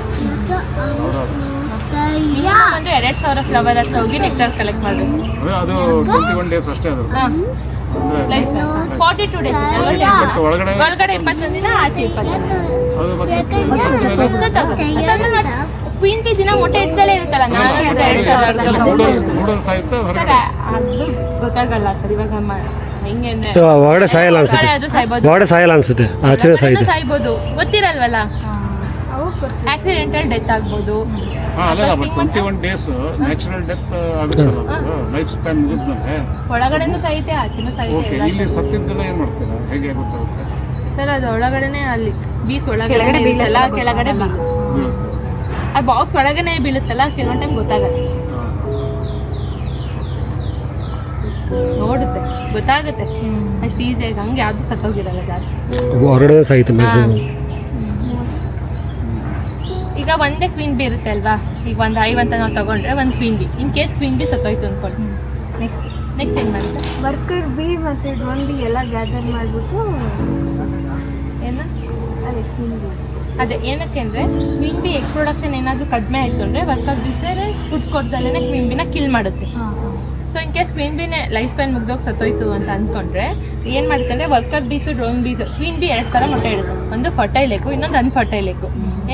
ಒಂದು 2000 ಫ್ಲವರ್ ಹತ್ರ ಹೋಗಿ ನೆಕ್ಟರ್ ಕಲೆಕ್ಟ್ ಮಾಡಬೇಕು. 42 days. ಒಳಗಡೆ 21 ದಿನ, ಆಚೆ 20 ದಿನ. ಕ್ವೀನ್ ಬಿ ದಿನ ಮೊಟ್ಟೆ ಇಡ್ದಲೇ ಇರುತ್ತಲ್ಲ, 400 ಅದು ಗೊತ್ತಾಗಲ್ಲ ಸರ್. ಇವಾಗ ಹೆಂಗೆ ಹೊರಗಡೆ ಸಾಯಲ್ಲ ಅನ್ಸುತ್ತೆ, ಸಾಯ್ಬೋದು, ಗೊತ್ತಿರಲ್ವಲ್ಲ. ಆಕ್ಸಿಡೆಂಟಲ್ ಡೆತ್ ಆಗ್ಬೋದು. 21 days ನ್ಯಾಚುರಲ್ ಡೆತ್ ಆಗುತ್ತಲ್ಲ, ಲೈಫ್ ಸ್ಪ್ಯಾನ್ ಮುಗಿದ್ಮೇಲೆ ಒಳಗಡೆನೂ ಸಾಯುತ್ತೆ, ಆಚೆನೂ ಸಾಯುತ್ತೆ. ಇಲ್ಲಿ ಸತ್ತಿದ್ದೆಲ್ಲ ಏನ್ ಮಾಡ್ತೀರಾ, ಹೇಗೆ ಗೊತ್ತಾಗುತ್ತೆ ಸರ್? ಅದು ಒಳಗಡೆನೆ, ಅಲ್ಲಿ ಬೀಚ್ ಒಳಗಡೆ ಬೀಳಲ್ಲ, ಕೆಳಗಡೆ ಬೀಳುತ್ತೆ. ಆ ಬಾಕ್ಸ್ ಒಳಗನೆ ಬೀಳುತ್ತಲ್ಲ, ಕೆಲವೊಂದು ಟೈಮ್ ಗೊತ್ತಾಗತ್ತೆ. ನೋಡುತ್ತೆ, ಗೊತ್ತಾಗುತ್ತೆ ಅಷ್ಟು ಈಸಿಯಾಗಿ. ಹಂಗೆ ಯಾವ್ದು ಸತ್ತೋಗಿರಲ್ಲ ಜಾಸ್ತಿ, ಹೊರಗಡೆ ಸಾಯ್ತು ಮ್ಯಾಕ್ಸಿಮಮ್. ಈಗ ಒಂದೇ ಕ್ವೀನ್ ಬಿ ಇರುತ್ತೆ ಅಲ್ವಾ, ಈಗ ಒಂದು ಹೈವ್ ಅಂತ ನಾವು ತಗೊಂಡ್ರೆ ಒಂದು queen bee, in case queen bee ಸತ್ತೋಯ್ತು ಅನ್ಕೊಳ್ಳಿ, ನೆಕ್ಸ್ಟ್ ಏನ್ ಮಾಡುತ್ತೆ? ವರ್ಕರ್ ಬಿ ಮತ್ತು ಡ್ರೋನ್ ಬಿ ಎಲ್ಲ ಗ್ಯಾದರ್ ಮಾಡಿಬಿಟ್ಟು ಏನು ಅದೇ ಕ್ವೀನ್ ಬಿ. ಅದೇ ಏನಕ್ಕೆ ಅಂದ್ರೆ ಕ್ವೀನ್ ಬಿ ಎಗ್ ಪ್ರೊಡಕ್ಷನ್ ಏನಾದ್ರು ಕಡಿಮೆ ಆಯ್ತು ಅಂದ್ರೆ ವರ್ಕರ್ ಬಿಟ್ಟರೆ ಫುಡ್ ಕೊಡ್ದಲ್ಲೇ ಕ್ವೀನ್ ಬಿನ ಕಿಲ್ ಮಾಡುತ್ತೆ. ಸೊ ಇನ್ ಕೇಸ್ ಕ್ವೀನ್ ಬಿನೇ ಲೈಫ್ ಸ್ಪ್ಯಾನ್ ಮುಗ್ದೋಗಿ ಸತ್ತೋಯ್ತು ಅಂತ ಅನ್ಕೊಂಡ್ರೆ ಏನ್ ಮಾಡುತ್ತೆ ಅಂದ್ರೆ ವರ್ಕರ್ ಬೀಸು ಡ್ರೋನ್ ಬೀಸು ಕ್ವೀನ್ ಬಿ 2 ತರ ಮೊಟ್ಟೆ ಇಡುತ್ತೆ, ಒಂದು ಫರ್ಟೈಲ್ ಎಗ್, ಇನ್ನೊಂದು ಅನ್ಫರ್ಟೈಲ್ ಎಗ್.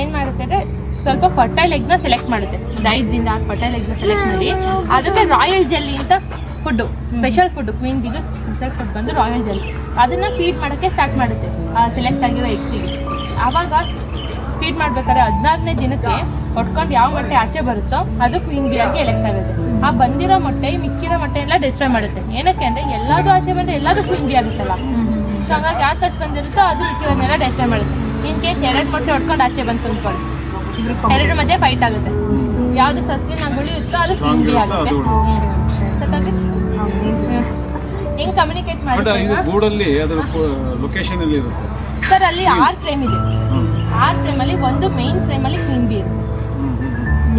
ಏನ್ ಮಾಡುತ್ತೆ ಅಂದ್ರೆ ಸ್ವಲ್ಪ ಫರ್ಟೈಲ್ ಎಗ್ ನ ಸೆಲೆಕ್ಟ್ ಮಾಡುತ್ತೆ, ಒಂದು 5 6 ಫರ್ಟೈಲ್ ಎಗ್ ನ ಸೆಲೆಕ್ಟ್ ಮಾಡಿ ಅದಕ್ಕೆ ರಾಯಲ್ ಜೆಲ್ಲಿ ಅಂತ ಫುಡ್, ಸ್ಪೆಷಲ್ ಫುಡ್ ಕ್ವೀನ್ ಬಿದು ಸ್ಪೆಷಲ್ ಫುಡ್ ಬಂದು ರಾಯಲ್ ಜೆಲ್ಲಿ, ಅದನ್ನ ಫೀಡ್ ಮಾಡಕ್ಕೆ ಸ್ಟಾರ್ಟ್ ಮಾಡುತ್ತೆ ಆ ಸೆಲೆಕ್ಟ್ ಆಗಿರೋ ಎಗ್ಸಿಗೆ. ಆವಾಗ ಫೀಡ್ ಮಾಡ್ಬೇಕಾದ್ರೆ 14ನೇ ದಿನಕ್ಕೆ ಹೊಡ್ಕೊಂಡು ಯಾವ ಮೊಟ್ಟೆ ಆಚೆ ಬರುತ್ತೋ ಅದು ಕ್ವೀನ್ ಬಿ ಆಗಿ ಎಲೆಕ್ಟ್ ಆಗುತ್ತೆ. ಆ ಬಂದಿರೋ ಮೊಟ್ಟೆ ಮಿಕ್ಕಿರೋ ಮೊಟ್ಟೆ ಎಲ್ಲ ಡಿಸ್ಟ್ರಾಯ್ ಮಾಡುತ್ತೆ. ಏನಕ್ಕೆ ಅಂದ್ರೆ ಎಲ್ಲಾದು ಆಚೆ ಬಂದ್ರೆ ಎಲ್ಲಾದು ಕ್ವೀನ್ ಬಿ ಆಗುತ್ತಲ್ಲ, ಸೊ ಹಂಗಾಗಿ ಯಾವ ಕಸ್ ಬಂದಿರುತ್ತೋ ಅದು ಮಿಕ್ಕಿರೋನ್ನೆಲ್ಲ ಡಿಸ್ಟ್ರಾಯ್ ಮಾಡುತ್ತೆ. ಇನ್ ಕೇಸ್ 2 ಮೊಟ್ಟೆ ಹೊಡ್ಕೊಂಡು ಆಚೆ ಬಂತು ಅನ್ಕೊಳ್ಳಿ, 2 ಮಧ್ಯೆ ಫೈಟ್ ಆಗುತ್ತೆ, ಯಾವ್ದು ಸಸ್ಲಿನ ಉಳಿಯುತ್ತೋ ಅದು ಕ್ವೀನ್ ಬಿ ಆಗುತ್ತೆ. ಹೆಂಗ್ ಕಮ್ಯುನಿಕೇಟ್ ಬಟ್ ಇದು ಮಾಡಿ ಗೂಡಲ್ಲಿ ಅದರ ಲೊಕೇಶನ್ ಎಲ್ಲಿ ಇರುತ್ತೆ? ಸರ್ ಅಲ್ಲಿ 6 ಫ್ರೇಮ್ ಇದೆ, 6 ಫ್ರೇಮ್ ಅಲ್ಲಿ ಒಂದು ಮೇನ್ ಫ್ರೇಮ್ ಅಲ್ಲಿ ಕ್ವೀನ್ ಬಿ ಇರುತ್ತೆ.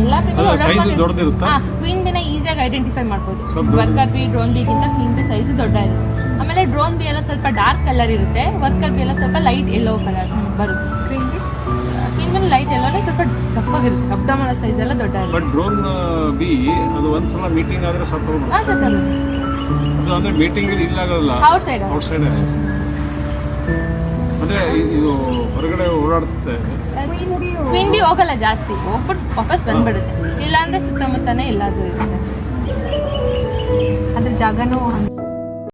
ಎಲ್ಲಾ ಸೈಜ್ ದೊಡ್ಡದಿರುತ್ತಾ? ಕ್ವೀನ್ ಬಿನ ಈಸಿಯಾಗಿ ಐಡೆಂಟಿಫೈ ಮಾಡ್ಬೋದು. ಸ್ವಲ್ಪ ದೊಡ್ಡದು. ವರ್ಕರ್ ಬಿ ಡ್ರೋನ್ ಬಿಗಿಂತ ಕ್ವೀನ್ ಬಿ ಸೈಜ್ ದೊಡ್ಡ ಇರುತ್ತೆ. ಆಮೇಲೆ ಡ್ರೋನ್ ಬಿ ಎಲ್ಲ ಸ್ವಲ್ಪ ಡಾರ್ಕ್ ಕಲರ್ ಇರುತ್ತೆ, ವರ್ಕರ್ ಬಿ ಎಲ್ಲ ಸ್ವಲ್ಪ ಲೈಟ್ ಯೆಲ್ಲೋ ಕಲರ್ ಬರುತ್ತೆ. ಕ್ವೀನ್ ಬಿ ಲೈಟ್ ಯೆಲ್ಲೋನೇ ಸ್ವಲ್ಪ ದಪ್ಪಗಿರುತ್ತೆ, ಅಬ್ಡಾಮನ ಸೈಜ್ ಎಲ್ಲ ದೊಡ್ಡ ಇರುತ್ತೆ. ಬಟ್ ಡ್ರೋನ್ ಬಿ ಅದು ಒಂದ್ಸಲ ಮೀಟಿಂಗ್ ಆದ್ರೆ ಸತ್ತೋದು, ಹಾ ಸರ್ ಅದು ಅಂದ್ರೆ ಮೀಟಿಂಗ್ ಇಲ್ಲಾಗಲ್ಲ, ಔಟ್ ಸೈಡ್ ಔಟ್ ಸೈಡ್ ಅಂದ್ರೆ ಇದು ಹೊರಗಡೆ ಓಡಾಡುತ್ತೆ. ಕ್ವೀನ್ ಬಿ ಹೋಗಲ್ಲ ಜಾಸ್ತಿ, ಹೋಗ್ಬಿಟ್ಟು ವಾಪಸ್ ಬಂದ್ಬಿಡುತ್ತೆ, ಇಲ್ಲಾಂದ್ರೆ ಸುತ್ತಮುತ್ತನೇ ಎಲ್ಲಾದ್ರೂ ಇರುತ್ತೆ. ಅದ್ರ ಜಾಗನೂ